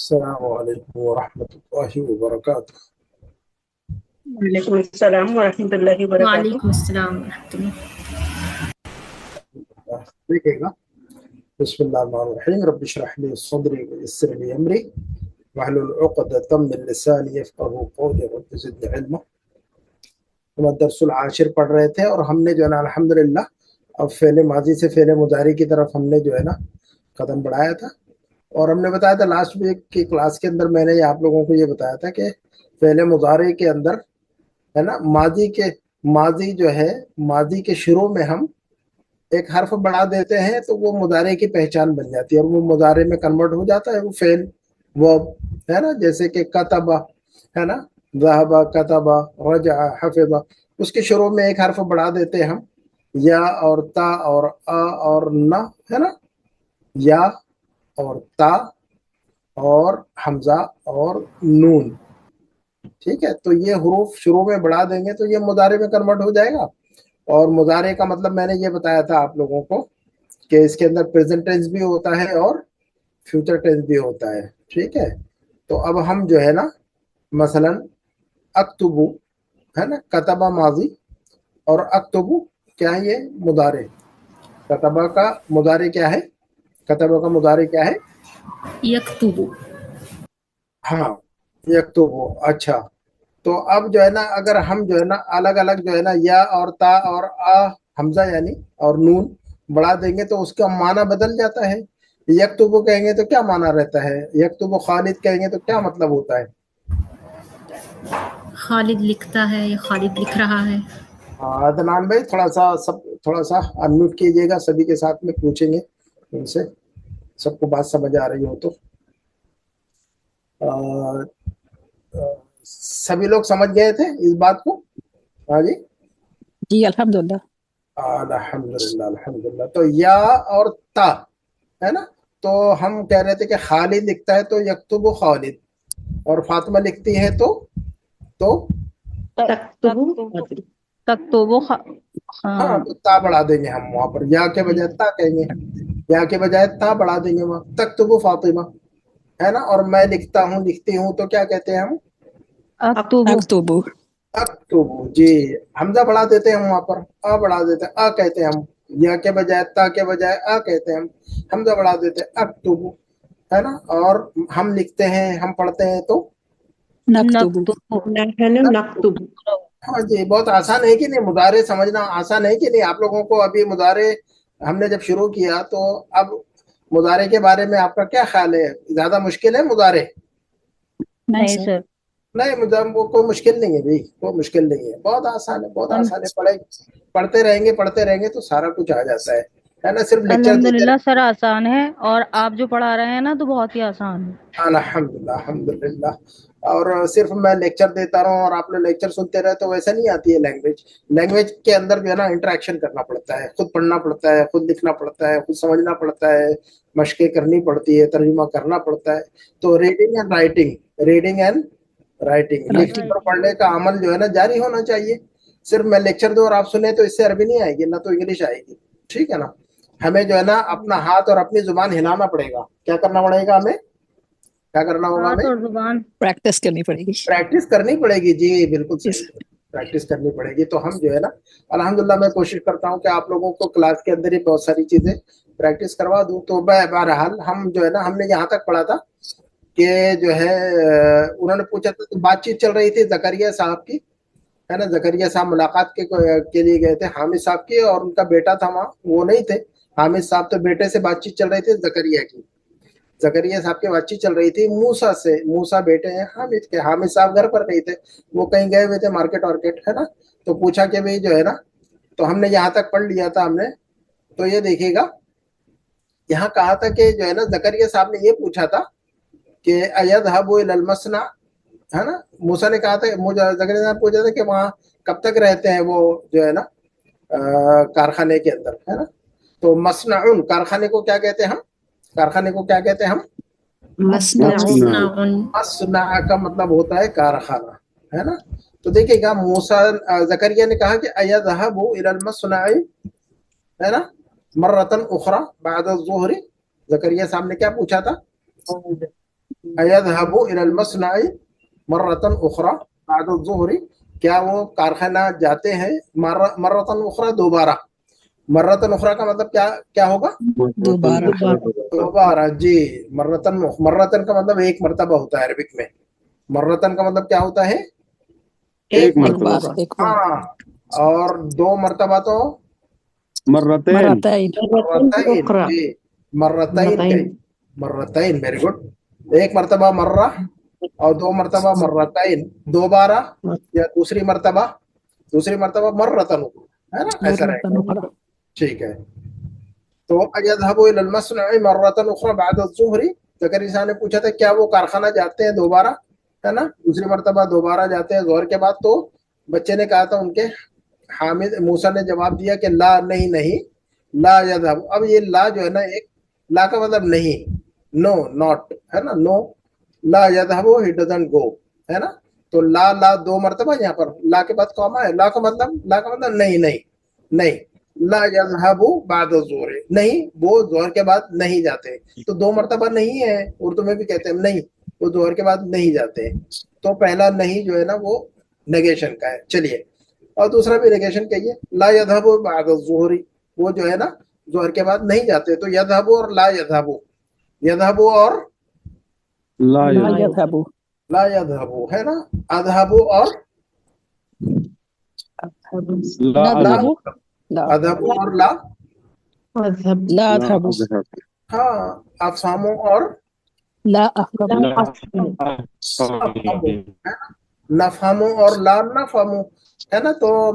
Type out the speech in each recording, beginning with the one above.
السلام علیکم ورحمۃ اللہ وبرکاتہ۔ وعلیکم السلام ورحمۃ اللہ وبرکاتہ۔ وعلیکم السلام ورحمۃ اللہ۔ دیکھیے گا، بسم اللہ الرحمن الرحیم، رب اشرح لی صدری ویسر لی امری واحلل عقدۃ من لسانی یفقہوا قولی رب زدنی علما۔ ہم درس العاشر پڑھ رہے تھے اور ہم نے جو ہے نا الحمدللہ اب فعل ماضی سے فعل مضارع کی طرف ہم نے جو ہے نا قدم بڑھایا تھا، اور ہم نے بتایا تھا لاسٹ ویک کی کلاس کے اندر میں نے آپ لوگوں کو یہ بتایا تھا کہ فعل مضارع کے اندر ہے نا ماضی جو ہے، ماضی کے شروع میں ہم ایک حرف بڑھا دیتے ہیں تو وہ مضارع کی پہچان بن جاتی ہے اور وہ مضارع میں کنورٹ ہو جاتا ہے، وہ فعل وہ ہے نا، جیسے کہ کتبہ ہے نا، ذہب، کتبہ، رجع، حفظ، اس کے شروع میں ایک حرف بڑھا دیتے ہیں ہم، یا اور تا اور آ اور نہ ہے نا، یا اور تا اور حمزہ اور نون، ٹھیک ہے۔ تو یہ حروف شروع میں بڑھا دیں گے تو یہ مضارع میں کنورٹ ہو جائے گا، اور مضارع کا مطلب میں نے یہ بتایا تھا آپ لوگوں کو کہ اس کے اندر پریزنٹ ٹینس بھی ہوتا ہے اور فیوچر ٹینس بھی ہوتا ہے، ٹھیک ہے۔ تو اب ہم جو ہے نا مثلا اکتبو ہے نا، کتبہ ماضی اور اکتبو کیا ہے، یہ مضارع۔ کتبہ کا مضارع کیا ہے؟ کتبہ کا مضارع کیا ہے؟ یکتبو۔ ہاں، یکتبو۔ اچھا، تو اب جو ہے نا اگر ہم جو ہے نا الگ الگ جو ہے نا یا اور تا اور آ حمزہ یعنی اور نون بڑھا دیں گے تو اس کا معنی بدل جاتا ہے۔ یکتبو کہیں گے تو کیا معنی رہتا ہے؟ یکتبو خالد کہیں گے تو کیا مطلب ہوتا ہے؟ خالد لکھتا ہے یا خالد لکھ رہا ہے۔ عدنان بھائی تھوڑا سا انمیوٹ کیجئے گا، سبھی کے ساتھ میں پوچھیں گے ان سے، سب کو بات سمجھ آ رہی ہو تو۔ سبھی لوگ سمجھ گئے تھے اس بات کو؟ ہاں جی جی الحمدللہ۔ الحمدللہ۔ تو یا اور تا ہے نا، تو ہم کہہ رہے تھے کہ خالد لکھتا ہے تو یکتب خالد، اور فاطمہ لکھتی ہے تو تکتبو ہاں تو تا بڑھا دیں گے ہم، وہاں پر یا کے بجائے تا کہیں گے، یا کے بجائے تا بڑھا دیں گے وہاں، تکتبو فاطمہ ہے نا۔ اور میں لکھتا ہوں، لکھتی ہوں تو کیا کہتے ہیں ہم؟ اکتبو۔ اکتبو، جی۔ حمزہ بڑھا دیتے ہیں وہاں پر، آ بڑھا دیتے ہیں، آ کہتے ہیں ہم، یا کے بجائے تا کے بجائے آ کہتے ہیں ہم، حمزہ بڑھا دیتے ہیں اکتبو ہے نا۔ اور ہم لکھتے ہیں، ہم پڑھتے ہیں تو نکتبو۔ نکتب۔ ہاں جی، بہت آسان ہے کہ نہیں؟ مضارع سمجھنا آسان ہے کہ نہیں؟ آپ لوگوں کو ابھی مضارع ہم نے جب شروع کیا تو اب مضارع کے بارے میں آپ کا کیا خیال ہے؟ زیادہ مشکل ہے مضارع؟ نہیں سر، نہیں، مجھے وہ کوئی مشکل نہیں ہے بھائی، کوئی مشکل نہیں ہے، بہت آسان ہے، بہت آسان ہے۔ پڑھتے رہیں گے تو سارا کچھ آ جاتا ہے نا۔ صرف لیکچر الحمدللہ سر آسان ہے، اور آپ جو پڑھا رہے ہیں نا تو بہت ہی آسان ہے۔ الحمدللہ۔ اور صرف میں لیکچر دیتا رہا ہوں اور آپ نے لیکچر سنتے رہے تو ویسا نہیں آتی ہے لینگویج کے اندر جو ہے نا انٹریکشن کرنا پڑتا ہے، خود پڑھنا پڑتا ہے، خود لکھنا پڑتا ہے، خود سمجھنا پڑتا ہے، مشقیں کرنی پڑتی ہے، ترجمہ کرنا پڑتا ہے۔ تو ریڈنگ اینڈ رائٹنگ لکھنے اور پڑھنے کا عمل جو ہے نا جاری ہونا چاہیے۔ صرف میں لیکچر دوں اور آپ سنیں تو اس سے عربی نہیں آئے گی، نہ تو انگلش آئے گی، ٹھیک ہے نا۔ ہمیں جو ہے نا اپنا ہاتھ اور اپنی زبان ہلانا پڑے گا۔ کیا کرنا پڑے گا ہمیں؟ کیا کرنا ہوگا ہمیں؟ ہاتھ اور زبان پریکٹس کرنی پڑے گی۔ پریکٹس کرنی پڑے گی، جی بالکل صحیح، پریکٹس کرنی پڑے گی۔ تو ہم جو ہے نا الحمدللہ میں کوشش کرتا ہوں کہ آپ لوگوں کو کلاس کے اندر ہی بہت ساری چیزیں پریکٹس کروا دوں۔ تو بہرحال ہم جو ہے نا ہم نے یہاں تک پڑھا تھا کہ جو ہے انہوں نے پوچھا تھا، بات چیت چل رہی تھی زکریا صاحب کی ہے نا۔ زکریا صاحب ملاقات کے لیے گئے تھے حامد صاحب کی، اور ان کا بیٹا تھا وہاں، وہ نہیں تھے حامد صاحب، تو بیٹے سے بات چیت چل رہی تھی زکریا صاحب کی بات چیت چل رہی تھی موسیٰ سے۔ موسیٰ بیٹے ہیں حامد کے، حامد صاحب گھر پر نہیں تھے، وہ کہیں گئے ہوئے تھے مارکیٹ ہے نا۔ تو پوچھا کہ بھئی جو ہے نا، تو ہم نے یہاں تک پڑھ لیا تھا ہم نے۔ تو یہ دیکھیے گا یہاں کہا تھا کہ جو ہے نا زکریا صاحب نے یہ پوچھا تھا کہ ایذهب الى المصنع ہے نا۔ موسیٰ نے کہا تھا، زکریا صاحب پوچھا تھا کہ وہاں کب تک رہتے ہیں وہ جو ہے نا کارخانے کے اندر ہے نا۔ تو مصنع، کارخانے کو کیا کہتے ہیں ہم؟ کارخانے کو کیا کہتے ہیں ہم؟ مصنع کا مطلب ہوتا ہے کارخانہ ہے نا۔ تو دیکھیے گا زکریا نے کہا کہ ایذهب الى المصنع ہے نا مرۃ اخرى بعد الظہر۔ زکریا صاحب نے کیا پوچھا تھا؟ अयذهبوا إلى المصنع مرة أخرى بعد الظهر, क्या वो कारखाना जाते हैं मर्रतन उखरा दोबारा. मर्रतन उखरा का मतलब क्या क्या होगा? दोबारा. जी, मर्रतन का मतलब एक मर्तबा होता है अरबिक में. मर्रतन का मतलब क्या होता है? एक मर्तबा. हाँ, और दो मर्तबा तो मर्रतैन. जी, मर्रतैन. Very good. एक मर्तबा मर्रा और दो मर्तबा मर्रतैन, दोबारा या दूसरी मर्तबा मर्रतन, है ना, ऐसा रहेगा. ठीक है. तो अयذهبوا इलल मस्नअ मर्रतन उखरा बाद अज़्ज़ुहरी, ज़करिया साहब ने पूछा था क्या वो कारखाना जाते हैं दोबारा, है ना, दूसरी मर्तबा दोबारा जाते हैं ज़ोहर के बाद. तो बच्चे ने कहा था, उनके हामिद मूसा ने जवाब दिया कि ला, नहीं नहीं, ला यज़हब. अब ये ला जो है ना, एक ला का मतलब नहीं, नो, नॉट, है ना, no. La यज़हब, he doesn't go, है ना. तो ला दो मर्तबा यहाँ पर, ला के बाद कॉमा है. ला का मतलब नहीं नहीं नहीं. ला यज़हबु बाद ज़ोहर, नहीं, वो ज़ोहर के बाद नहीं जाते. तो दो मर्तबा नहीं है, उर्दू में भी कहते हैं नहीं, वो ज़ोहर के बाद नहीं जाते. तो पहला नहीं जो है ना वो नेगेशन का है. चलिए, और दूसरा भी नेगेशन कहिए. ला यज़हबु बाद ज़ोहरी, वो जो है ना ज़ोहर के बाद नहीं जाते. तो यज़हबु और ला यज़हबु, यज़हबु और ला यज़हब. ला यज़हबु, है ना. अज़हबु और ला अज़हब. अज़हबु और ला, ला अज़हब. हाँ, अफ़हमु और नफ़हमु और ला नफ़हमु, है ना. तो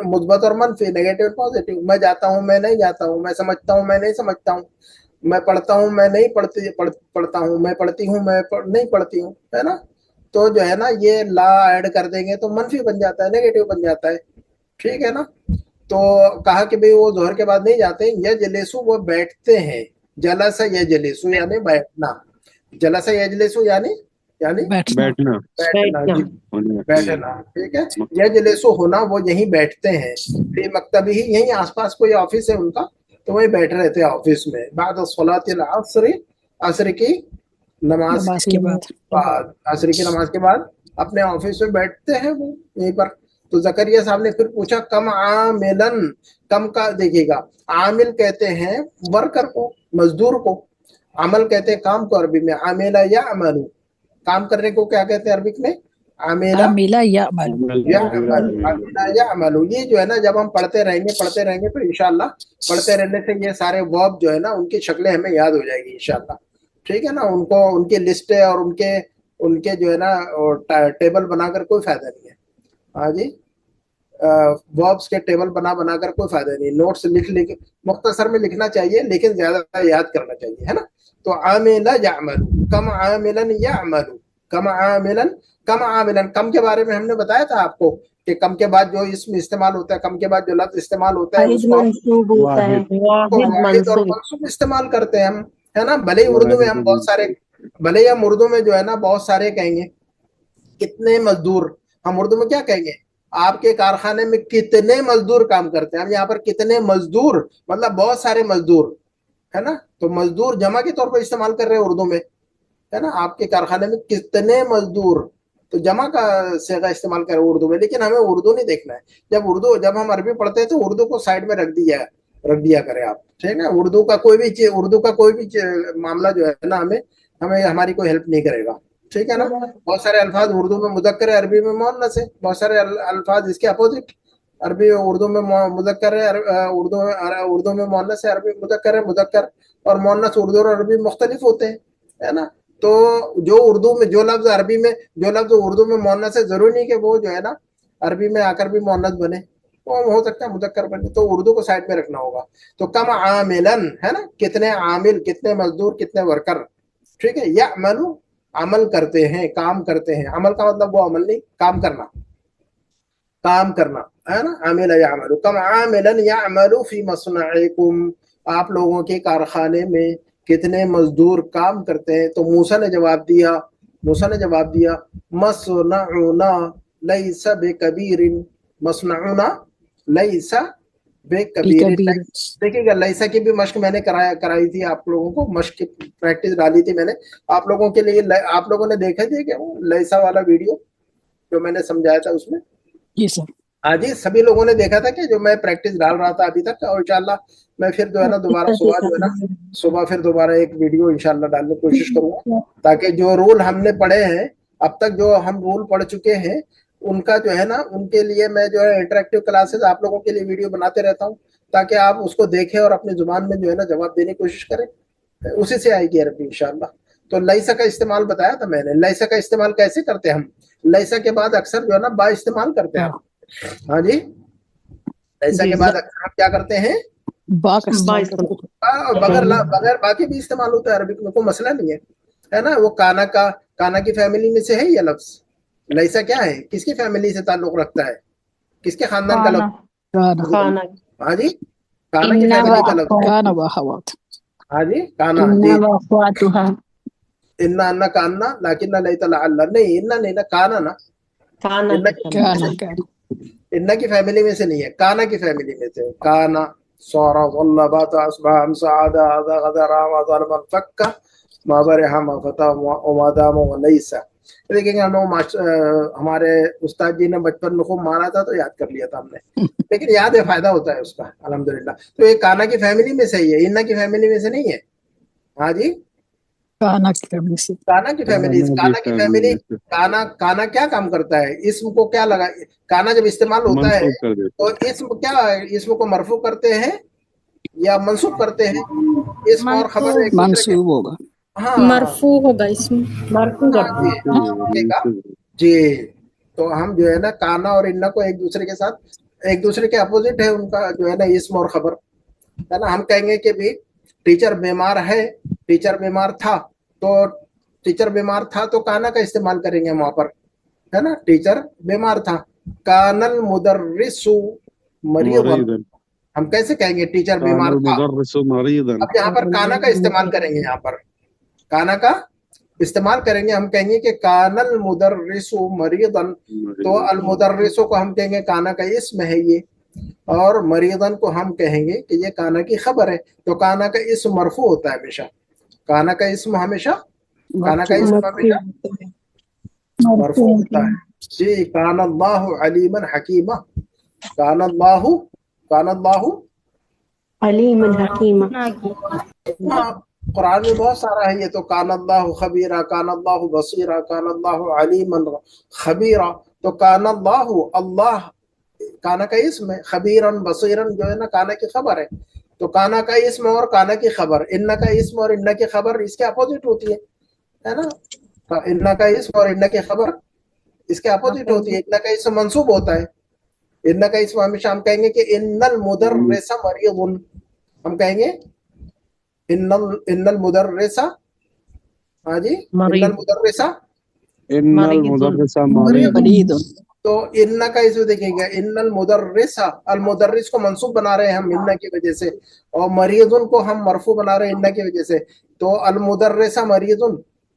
मुस्बत और मनफी, नेगेटिव पॉजिटिव. मैं जाता हूँ, मैं नहीं जाता हूँ. मैं समझता हूँ, मैं नहीं समझता हूँ. मैं पढ़ता हूँ, मैं नहीं पढ़ता हूँ. मैं पढ़ती हूँ, मैं नहीं पढ़ती हूँ, है ना. तो जो है ना ये ला ऐड कर देंगे तो मनफी बन जाता है, नेगेटिव बन जाता है. ठीक है ना. तो कहा कि भाई वो ज़ोहर के बाद नहीं जाते. यजलिसु, वो बैठते हैं. जलसा यजलिसु यानी बैठना. जलसा यजलिसु यानी बैठना. जी, बैठना. ठीक है. यजलिसु होना, वो यहीं बैठते हैं. फिर मकतब ही, यहीं आसपास कोई ऑफिस है उनका, तो वहीं बैठ रहे थे ऑफिस में. बाद सलातिल अस्र, असर की नमाज के बाद, असर की नमाज के बाद अपने ऑफिस में बैठते हैं वो यहीं पर. तो ज़करिया साहब ने फिर पूछा कम आमिलन, कम का देखिएगा, आमिल कहते हैं वर्कर को, मजदूर को. अमल कहते हैं काम को अरबी में. आमिला या अमलू, काम करने को क्या कहते हैं अरबिक में? आमिला या अमलू. ये जो है ना जब हम पढ़ते रहेंगे तो इंशाल्लाह पढ़ते रहने से ये सारे वर्ब जो है ना उनकी शक्लें हमें याद हो जाएगी इंशाल्लाह. ठीक है ना. उनको उनकी लिस्टें और उनके जो है ना टेबल बनाकर कोई फायदा नहीं है. हाँ जी, वर्ब्स के टेबल बना कर कोई फायदा नहीं. नोट्स लिख मुख्तसर में लिखना चाहिए, लेकिन ज्यादा याद करना चाहिए, है ना. तो आमिला यामलू, कम आमिलन यामलू, कम आमिलन. कम के बारे में हमने बताया था आपको कि कम के बाद जो इसमें इस्तेमाल होता है, कम के बाद जो लफ्ज इस्तेमाल होता है उसको मंसूब होता है, वाहिद वाहिद और मंसूब. मंसूब इस्तेमाल करते हैं हम, है ना. भले ही उर्दू में हम उर्दू में जो है ना बहुत सारे कहेंगे. कितने मजदूर, हम उर्दू में क्या कहेंगे? आपके कारखाने में कितने मजदूर काम करते हैं. हम यहाँ पर कितने मजदूर मतलब बहुत सारे मजदूर, है ना. तो मजदूर जमा के तौर पर इस्तेमाल कर रहे हैं उर्दू में, है ना. आपके कारखाने में कितने मजदूर, तो जमा का सेगा इस्तेमाल कर रहे हैं उर्दू में. लेकिन हमें उर्दू नहीं देखना है. जब हम अरबी पढ़ते हैं तो उर्दू को साइड में रख दिया करें आप. ठीक है. उर्दू का कोई भी मामला जो है ना हमें हमारी कोई हेल्प नहीं करेगा. ठीक है ना. बहुत सारे अल्फाज उर्दू में मुज़क्कर है, अरबी में मुअन्नस है. बहुत सारे अल्फाज इसके अपोजिट, अरबी उर्दू में मुज़क्कर है, उर्दू में मुअन्नस है, अरबी मुज़क्कर है. मुज़क्कर और मुअन्नस उर्दू और अरबी मुख्तलिफ होते हैं, है ना. तो जो लफ्ज उर्दू में मुअन्नस है, जरूरी नहीं कि वो जो है ना अरबी में आकर भी मुअन्नस बने, वो हो सकता है मुज़क्कर बने. तो उर्दू को साइड में रखना होगा. तो कम आमिलन, है ना, कितने आमिल, कितने मजदूर, कितने वर्कर. ठीक है. या अमलू, अमल करते हैं, काम करते हैं. अमल का मतलब वो अमल नहीं, काम करना, है ना. आमिल यामलू, कम आमिलन यामलू फी मसनइकुम, आप लोगों के कारखाने में कितने मजदूर काम करते हैं. तो मूसा ने जवाब दिया मसनउना लैसा बिकबीरिन, मसनउना लैसा بے کبیر. دیکھیے گا لیسا کی بھی مشق میں نے کرائی تھی آپ لوگوں کو, مشق کی پریکٹس ڈالی تھی میں نے آپ لوگوں کے لیے. آپ لوگوں نے دیکھا تھا کہ وہ لیسا والا ویڈیو جو میں نے سمجھایا تھا اس میں؟ جی سر. ہاں جی, سبھی لوگوں نے دیکھا تھا کہ جو میں پریکٹس ڈال رہا تھا ابھی تک, اور انشاءاللہ میں پھر جو ہے نا دوبارہ صبح جو ہے نا صبح پھر دوبارہ ایک ویڈیو انشاءاللہ ڈالنے کی کوشش کروں گا, تاکہ جو رول ہم نے پڑھے ہیں اب تک, جو ہم رول پڑھ چکے ہیں ان کا جو ہے نا ان کے لیے میں جو ہے انٹریکٹیو کلاسز آپ لوگوں کے لیے ویڈیو بناتے رہتا ہوں, تاکہ آپ اس کو دیکھیں اور اپنی زبان میں جو ہے نا جواب دینے کی کوشش کریں, اسی سے آئے گی عربی انشاءاللہ. تو لیسا کا استعمال بتایا تھا میں نے. لیسا کا استعمال کیسے کرتے ہیں ہم؟ لیسا کے بعد اکثر جو ہے نا با استعمال کرتے ہیں. ہاں جی, لیسا کے بعد اکثر ہم کیا کرتے ہیں؟ بغیر باقی بھی استعمال ہوتا ہے عربک میں, کوئی مسئلہ نہیں ہے نا. وہ کانا کی فیملی میں سے ہے یہ لفظ. لیسا کیا ہے, کس کی فیملی سے تعلق رکھتا ہے, کس کے خاندان کا لفظ؟ ہاں جی, کانا کی فیملی کا لفظ. ہاں جی, کانا انا کانا لیکن لیت لعل نہیں, انا نہیں نا, کانا نا. انا کی فیملی میں سے نہیں ہے, کانا کی فیملی میں سے. کانا سورا ظل بات اصبح امسا عادا عادا غدا راما ظلما فکا ما برحا ما فتا وما دام ولیسا. دیکھیں گے ہمارے استاد جی نے بچپن میں خوب مارا تھا تو یاد کر لیا تھا ہم نے, لیکن یاد ہے, فائدہ ہوتا ہے اس کا الحمدللہ. تو یہ کانا کی فیملی میں سے ہی ہے, انا کی فیملی میں سے نہیں ہے. ہاں جی, کانا کی فیملی. کانا کیا کام کرتا ہے, اسم کو کیا لگا, کانا جب استعمال ہوتا ہے تو اسم کیا, اسم کو مرفوع کرتے ہیں یا منصوب کرتے ہیں؟ اسم اور خبر ایک منصوب ہوگا. ہاں, مرفوع ہوگا اسم, مرفوع جی. تو ہم جو ہے نا کانا اور انا کو ایک دوسرے کے ساتھ, ایک دوسرے کے اپوزٹ ہے ان کا جو ہے نا اسم اور خبر ہے نا. ہم کہیں گے کہ بھی ٹیچر بیمار ہے, ٹیچر بیمار تھا, تو ٹیچر بیمار تھا تو کانا کا استعمال کریں گے وہاں پر, ہے نا. ٹیچر بیمار تھا. کان المدرس مریضا, ہم کیسے کہیں گے ٹیچر بیمار تھا؟ اب یہاں پر کانا کا استعمال کریں گے, یہاں پر کانا کا استعمال کریں گے. ہم کہیں گے کہ کان المدرس مریضا, تو المدرسوں کو ہم کہیں گے کانا کا اسم ہے یہ, اور مریضا کو ہم کہیں گے کہ یہ کانا کی خبر ہے. تو کانا کا اسم مرفوع ہوتا ہے ہمیشہ, کانا کا اسم ہمیشہ مرفوع ہوتا ہے. جی, کان اللہ علیما حکیما, کان اللہ علیما حکیما. قرآن میں بہت سارا ہے یہ تو. کان اللہ خبیرا, کان اللہ بصیرا, کان اللہ علیما خبیرا. تو کان اللہ, اللہ کانا کا اسم ہے, خبیرن بصیرن جو ہے نا کانا کی خبر ہے. تو کانا کا اسم اور کانا کی خبر, انا کا اسم اور انا کی خبر اس کے اپوزٹ ہوتی ہے نا. انا کا اسم اور انا کی خبر اس کے اپوزٹ ہوتی ہے. انا کا اسم منصوب ہوتا ہے. انا کا اسم ہمیشہ ہم کہیں گے کہ ان المدرس مریض, ہم کہیں گے ان المدرس, ہاں جی, ان المدرس مریض. تو ان کا اسم دیکھیں گے, ان المدرس, المدرس کو منصوب بنا رہے ہیں ہم ان کی وجہ سے, اور مریض کو ہم مرفوع بنا رہے ہیں ان کی وجہ سے. تو المدرس مریض,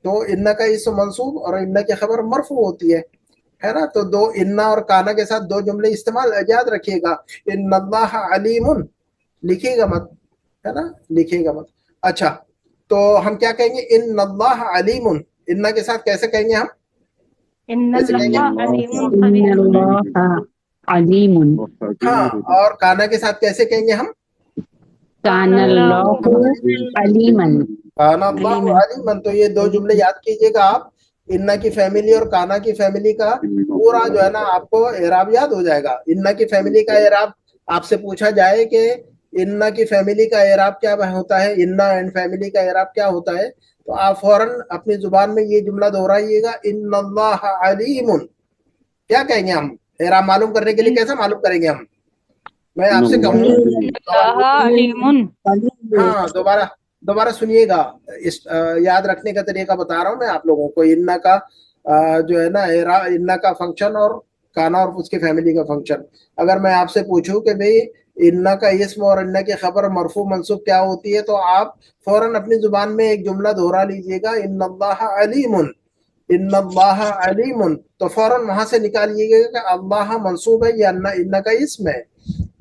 تو ان کا اسم منصوب اور ان کی خبر مرفوع ہوتی ہے نا. تو دو انا اور کانا کے ساتھ دو جملے استعمال, یاد رکھیے گا. ان اللہ علیم, لکھیے گا مت, ہے نا, لکھیے گا مت. اچھا, تو ہم کیا کہیں گے, ان اللہ علیم, انا کے ساتھ کیسے کہیں گے ہم؟ علیم. ہاں, اور کانا کے ساتھ کیسے کہیں گے ہم؟ کان اللہ علیمن. کان اللہ علیمن. تو یہ دو جملے یاد کیجئے گا آپ. انا کی فیملی اور کانا کی فیملی کا پورا جو ہے نا آپ کو اعراب یاد ہو جائے گا. انا کی فیملی کا اعراب آپ سے پوچھا جائے کہ انا کی فیملی کا اعراب کیا ہوتا ہے, انا اینڈ فیملی کا اعراب کیا ہوتا ہے, تو آپ فوراً اپنی زبان میں یہ جملہ دہرائیے گا, ان اللہ علیم. کیا کہیں گے ہم اعراب معلوم کرنے کے لیے؟ کیسا معلوم کریں گے ہم؟ میں آپ سے کہوں ہاں, دوبارہ سنیے گا, یاد رکھنے کا طریقہ بتا رہا ہوں میں آپ لوگوں کو. انا کا جو ہے نا انا کا فنکشن اور کانا اور اس کی فیملی کا فنکشن. اگر میں آپ سے پوچھوں کہ بھئی انا کا اسم اور انا کی خبر مرفوع منصوب کیا ہوتی ہے, تو آپ فوراً اپنی زبان میں ایک جملہ دہرا لیجئے گا, ان اللہ علیم, ان اللہ علیم. تو فوراً وہاں سے نکالیے گا کہ اللہ منصوب ہے یا انا کا اسم ہے.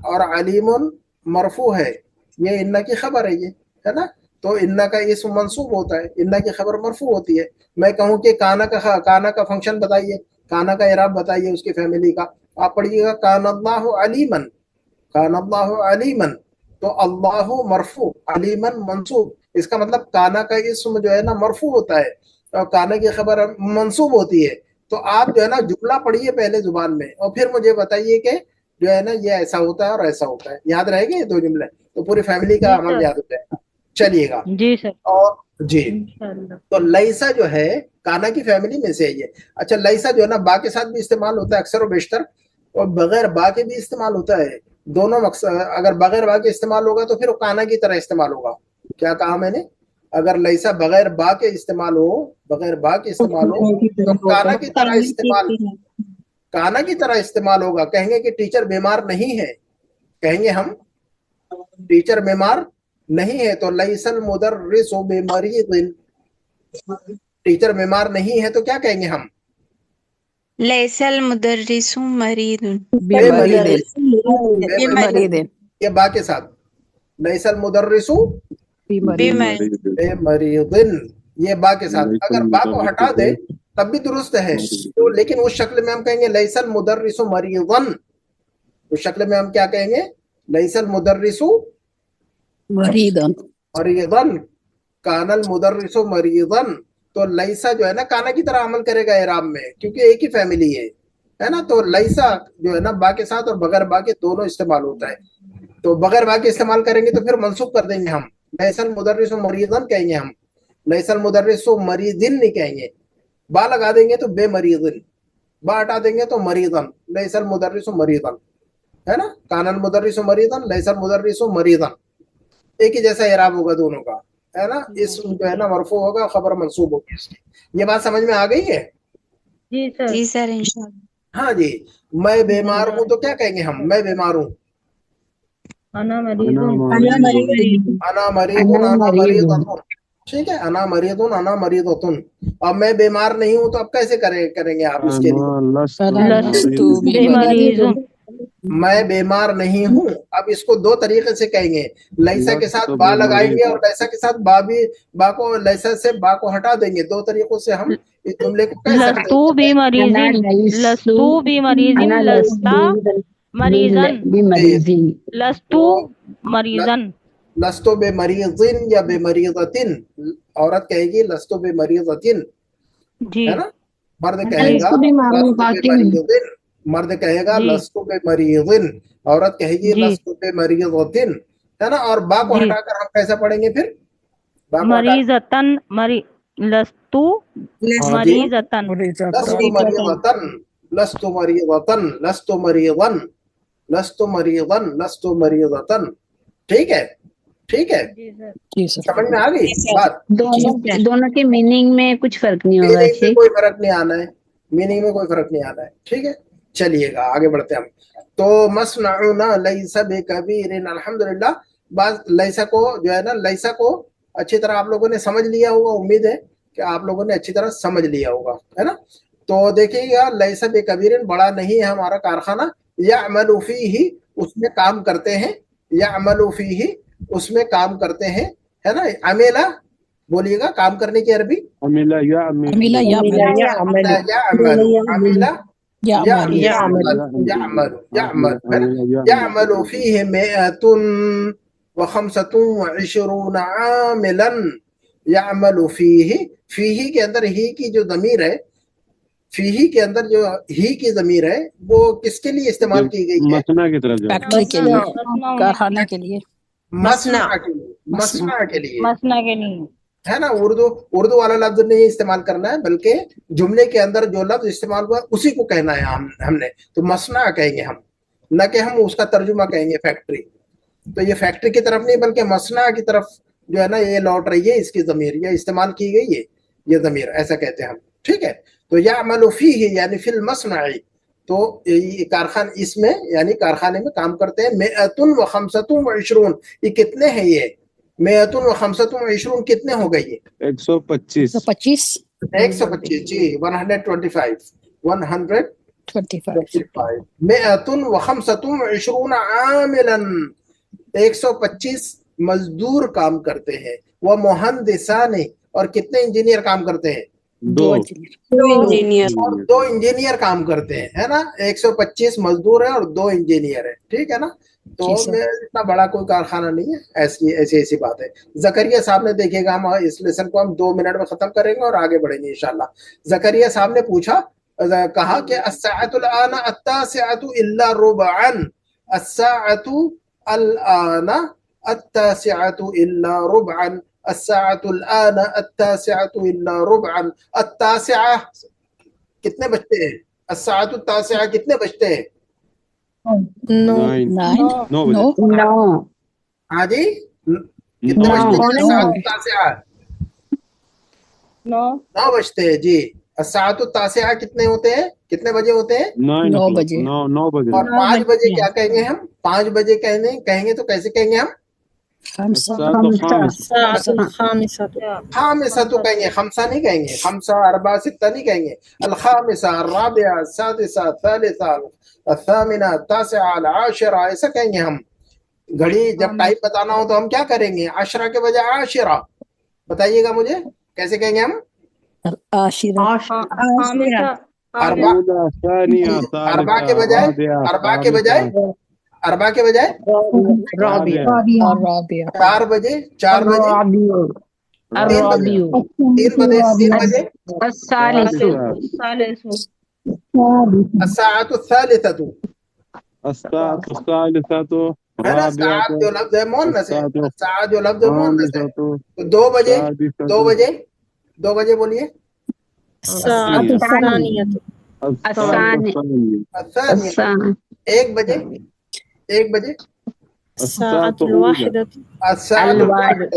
اور علیمن مرفوع ہے, یہ انا کی خبر ہے نا, تو انا کا اسم منصوب ہوتا ہے, انا کی خبر مرفوع ہوتی ہے. میں کہوں کہ کانا کا فنکشن بتائیے, کانا کا اعراب بتائیے اس کی فیملی کا, آپ پڑھیے گا کان اللہ علیمن, کان اللہ علیمن, تو اللہ مرفوع علیمن منصوب, اس کا مطلب کانا کا اسم جو ہے نا مرفوع ہوتا ہے اور کانا کی خبر منصوب ہوتی ہے. تو آپ جو ہے نا جملہ پڑھیے پہلے زبان میں اور پھر مجھے بتائیے کہ جو ہے نا یہ ایسا ہوتا ہے اور ایسا ہوتا ہے. یاد رہے گا یہ دو جملے, تو پوری فیملی کا عمل یاد ہو جائے گا. چلیے گا جی سر. اور جی, انشاءاللہ. تو لیسا جو ہے کانا کی فیملی میں سے ہے یہ. اچھا لیسا جو ہے نا با کے ساتھ بھی استعمال ہوتا ہے اکثر و بیشتر, اور بغیر با کے بھی استعمال ہوتا ہے. دونوں مقصد, اگر بغیر با کے استعمال ہوگا تو پھر وہ کانا کی طرح استعمال ہوگا. کیا کہا میں نے؟ اگر لیسا بغیر با کے استعمال ہو, بغیر با کے استعمال ہو تو کانا کی طرح استعمال, کانا کی طرح استعمال ہوگا. کہیں گے کہ ٹیچر بیمار نہیں ہے, کہیں گے ہم ٹیچر بیمار نہیں ہے, تو لیس المدرس بمریض, ٹیچر بیمار نہیں ہے تو کیا کہیں گے ہم؟ لیس المدرس مریض. یہ با کے ساتھ, لیس المدرس بمریض, یہ با کے ساتھ. اگر با کو ہٹا دے تب بھی درست ہے, تو لیکن اس شکل میں ہم کہیں گے لیس المدرس مریضا, اس شکل میں ہم کیا کہیں گے؟ لیس المدرس مریضا, کان المدرس مریضا. تو لیسا جو ہے نا کانا کی طرح عمل کرے گا اعراب میں, کیونکہ ایک ہی فیملی ہے نا. تو لیسا جو ہے نا با کے ساتھ اور بغیر با کے دونوں استعمال ہوتا ہے. تو بغیر با کے استعمال کریں گے تو پھر منسوخ کر دیں گے ہم, لیس المدرس مریضا کہیں گے ہم, لیس المدرس مریضن نہیں کہیں گے. با لگا دیں گے تو بے مریضن, با ہٹا دیں گے تو مریضا, لیس المدرس مریضا, ہے نا. کان المدرس مریضا, لیس المدرس مریضا, ایک ہی جیسا اعراب ہوگا دونوں کا, ہے نا. اسم جو ہے نا مرفوع ہوگا, خبر منصوب ہوگی اس کی. یہ بات سمجھ میں آ گئی ہے؟ جی سر. جی سر انشاءاللہ. ہاں جی. میں بیمار ہوں تو کیا کہیں گے ہم؟ میں بیمار ہوں, انا مریض. انا مریض, انا مریضۃ, ٹھیک ہے, انا مریض, انا مریضۃ. اب میں بیمار نہیں ہوں تو اب کیسے کریں گے آپ اس کے لیے؟ میں بیمار نہیں ہوں, اب اس کو دو طریقے سے کہیں گے. لیسا کے ساتھ با لگائیں گے اور لیسا کے ساتھ با کو لیسا سے با کو ہٹا دیں گے. دو طریقوں سے ہم اس جملے کو کہہ سکتے لستو بی مریضن, لستو بی مریضن, لستا مریضن, لستو مریضن. لستو بے مریضن یا بے مریضتن, عورت کہے گی لستو بے مریضتن, جی ہے نا. مرد کہے گا لستو بے مریضن, مرد کہے گا لستو بے مریضن, عورت کہے گی لستو بے مریضتن, ہے نا. اور با کو ہٹا کر ہم کیسا پڑھیں گے پھر؟ مریضتن, لستو مریضتن, لستو مریضتن, لستو مریضتن, لستو مریضن, لستو مریضن, لستو مریضتن. ٹھیک ہے, ٹھیک ہے, سمجھ میں آ گئی بات؟ دونوں کے میننگ میں کچھ فرق نہیں ہوگا. میننگ میں کوئی فرق نہیں آنا ہے, میننگ میں کوئی فرق نہیں آنا ہے. ٹھیک ہے, چلیے گا آگے بڑھتے ہیں ہم. تو مصنعنا لیس بکبیر, الحمدللہ. بعض لیسا کو جو ہے نا, لیسا کو اچھی طرح آپ لوگوں نے سمجھ لیا ہوگا, امید ہے کہ آپ لوگوں نے اچھی طرح سمجھ لیا ہوگا, ہے نا. تو دیکھیے گا لیس بکبیر, بڑا نہیں ہے ہمارا کارخانہ. یعمل فیہ, اس میں کام کرتے ہیں. یعمل فیہ, اس میں کام کرتے ہیں, ہے نا. عملہ بولیے گا کام کرنے کی عربی. عملہ یعمل, يعمل فيه 125 عاملا. يعمل فيه, فيه کے اندر ہی کی جو ضمیر ہے, فیہی کے اندر جو ہی کی ضمیر ہے وہ کس کے لیے استعمال کی گئی ہے؟ مصنع کی طرف جاؤ, فیکٹری کے لیے, کارخانے کے لیے, مصنع کے لیے, مصنع کے لیے, مسنا کے نہیں, ہے نا. اردو والا لفظ نہیں استعمال کرنا ہے, بلکہ جملے کے اندر جو لفظ استعمال ہوا اسی کو کہنا ہے ہم نے. تو مصنع کہیں گے ہم, نہ کہ ہم اس کا ترجمہ کہیں گے فیکٹری. تو یہ فیکٹری کی طرف نہیں بلکہ مصنع کی طرف جو ہے نا یہ لوٹ رہی ہے اس کی ضمیر, یہ استعمال کی گئی ہے یہ ضمیر, ایسا کہتے ہیں ہم. ٹھیک ہے. تو یعمل فیہ یعنی فی المصنع, تو کارخانے اس میں یعنی کارخانے میں کام کرتے ہیں. 125, یہ کتنے ہیں؟ یہ 125 کتنے ہو گئی ہے؟ 125, 125, 125, جی 125, 25. 25. مئتن و خمسۃ وعشرون عاملا 125 مزدور کام کرتے ہیں. وہ مہندسان اور کتنے انجینئر کام کرتے ہیں؟ 2 انجینئر اور 2 انجینئر کام کرتے ہیں، ہے نا. 125 مزدور ہیں اور 2 انجینئر ہیں، ٹھیک ہے نا. تو جی سر. اتنا بڑا کوئی کارخانہ نہیں ہے. ایسی بات ہے. زکریا صاحب نے دیکھیے گا، ہم اس لیسن کو ہم 2 منٹ میں ختم کریں گے اور آگے بڑھیں گے انشاءاللہ. زکریا صاحب نے پوچھا، کہا کہ الساعۃ الآن التاسعۃ الا ربعا، الساعۃ الآن التاسعۃ الا ربعا، الساعۃ الآن التاسعۃ الا ربعا. التاسعہ کتنے بجتے ہیں؟ الساعۃ التاسعہ کتنے بجتے ہیں؟ 9. 9 9 ہاں جی، کتنے بجتے ہیں؟ الساعۃ التاسعہ 9 بجتے ہیں جی. الساعۃ التاسعہ کتنے ہوتے ہیں؟ کتنے بجے ہوتے ہیں؟ 9 بجے. 9 بجے. اور 5 بجے کیا کہیں گے ہم؟ 5 بجے کہیں گے تو کیسے کہیں گے ہم؟ خامسہ تو کہیں گے، خمسہ نہیں کہیں گے. خمسہ اربع ستہ نہیں کہیں گے. الخامسہ الرابعہ السادسہ الثالثہ الثامنہ التاسعہ العاشرہ، ایسا کہیں گے ہم. گھڑی جب ٹائم بتانا ہو تو ہم کیا کریں گے؟ عشرہ کے بجائے عاشرہ. بتائیے گا مجھے کیسے کہیں گے ہم؟ عاشرہ. اربع کے بجائے اربع کے بجائے رابعہ. 4 بجے 3 بجے الثالث الساعۃ الثالثۃ، الساعة الثالثة ہے نا. ساعت جو لفظ ہے مؤنث ہے، ساعت جو لفظ ہے مؤنث ہے. تو 2 بجے بولیے. الساعۃ الثانیہ الثانیہ 1 بجے. الساعۃ الواحدہ الساعۃ الواحدۃ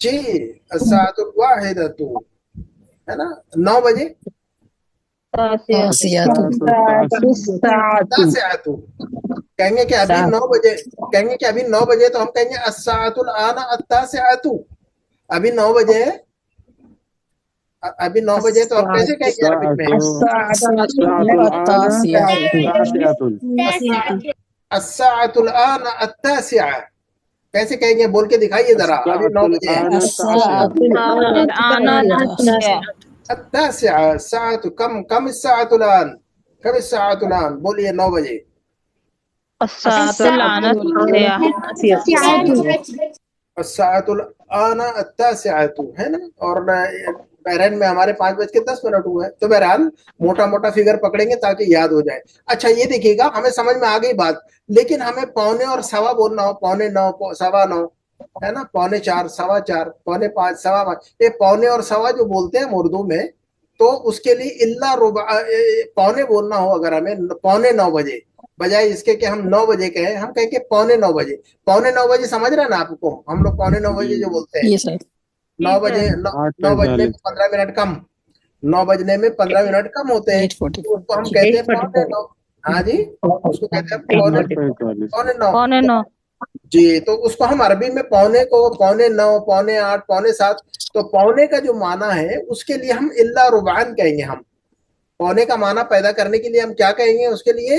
جی، الساعۃ الواحدۃ، ہے نا. 9 بجے التاسعۃ. کہیں گے کہ ابھی 9 بجے، کہیں گے کہ ابھی 9 بجے تو ہم کہیں گے الساعۃ الآن التاسعۃ. ابھی 9 بجے ہے، ابھی 9 بجے تو ہم کیسے کہیں گے عربک میں؟ الساعۃ الآن التاسعہ کیسے کہیں گے؟ بول کے دکھائیے ذرا. ابھی 9 بجے ہے. التاسعة الساعة كم الساعة الآن؟ كم الساعة الآن؟ بولیے 9 بجے. الساعة الآن التاسعة، ہے نا. اور بحرین میں ہمارے 5:10 ہوئے. تو بہرحال موٹا موٹا فگر پکڑیں گے تاکہ یاد ہو جائے. اچھا یہ دیکھیے گا، ہمیں سمجھ میں آ گئی بات، لیکن ہمیں 8:45 اور 9:15 بولنا ہو، 8:45 9:15 ہے نا، 4:45 4:15 4:45 5:15. یہ 8:45 اور 9:15 جو بولتے ہیں اردو میں، تو اس کے لیے الا ربع 8:45 بولنا ہو اگر ہمیں 8:45 بجے، بجائے اس کے کہ ہم 9 بجے کہیں، ہم کہیں کہ 8:45 بجے. 8:45 بجے سمجھ رہے ہیں نا آپ کو؟ ہم لوگ 8:45 بجے جو بولتے ہیں، 9 بجے 9 بجنے میں 15 منٹ کم، 9 بجنے میں 15 منٹ کم ہوتے ہیں، تو اس کو ہم کہتے ہیں 8:45. ہاں جی، اس کو کہتے ہیں 8:45 جی. تو اس کو ہم عربی میں 8:45 کو 8:45 8:45 8:45. تو پونے کا جو معنی ہے اس کے لیے ہم الا ربعان کہیں گے. ہم پونے کا معنی پیدا کرنے کے لیے ہم کیا کہیں گے؟ اس کے لیے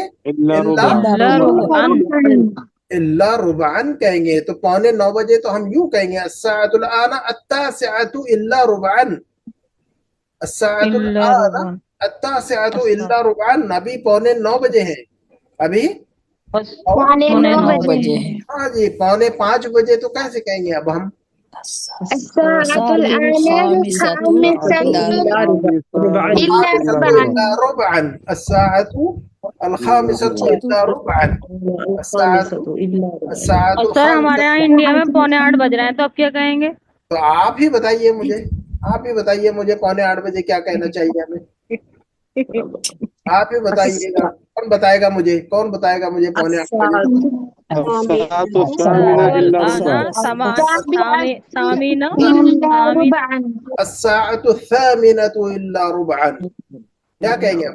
الا ربعان کہیں گے. تو 8:45 بجے تو ہم یوں کہیں گے الساعۃ الآن التاسعۃ الا ربعان، الساعۃ الآن التاسعۃ الا ربعان. ابھی 8:45 بجے ہیں، ابھی 9 بجے ہے. ہاں جی 4:45 بجے. تو کیسے کہیں گے اب ہم؟ الساعة الآن إلا ربعا، الساعة الخامسة إلا ربعا، الساعة اور سر ہمارے یہاں انڈیا میں 7:45 بج رہے ہیں، تو اب کیا کہیں گے؟ تو آپ ہی بتائیے مجھے، آپ ہی بتائیے مجھے 7:45 بجے کیا کہنا چاہیے ہمیں؟ آپ ہی بتائیے گا. کون بتائے گا مجھے؟ کون بتائے گا مجھے 7:45 بجے؟ الساعة الثامنة إلا ربعا، کیا کہیں گے؟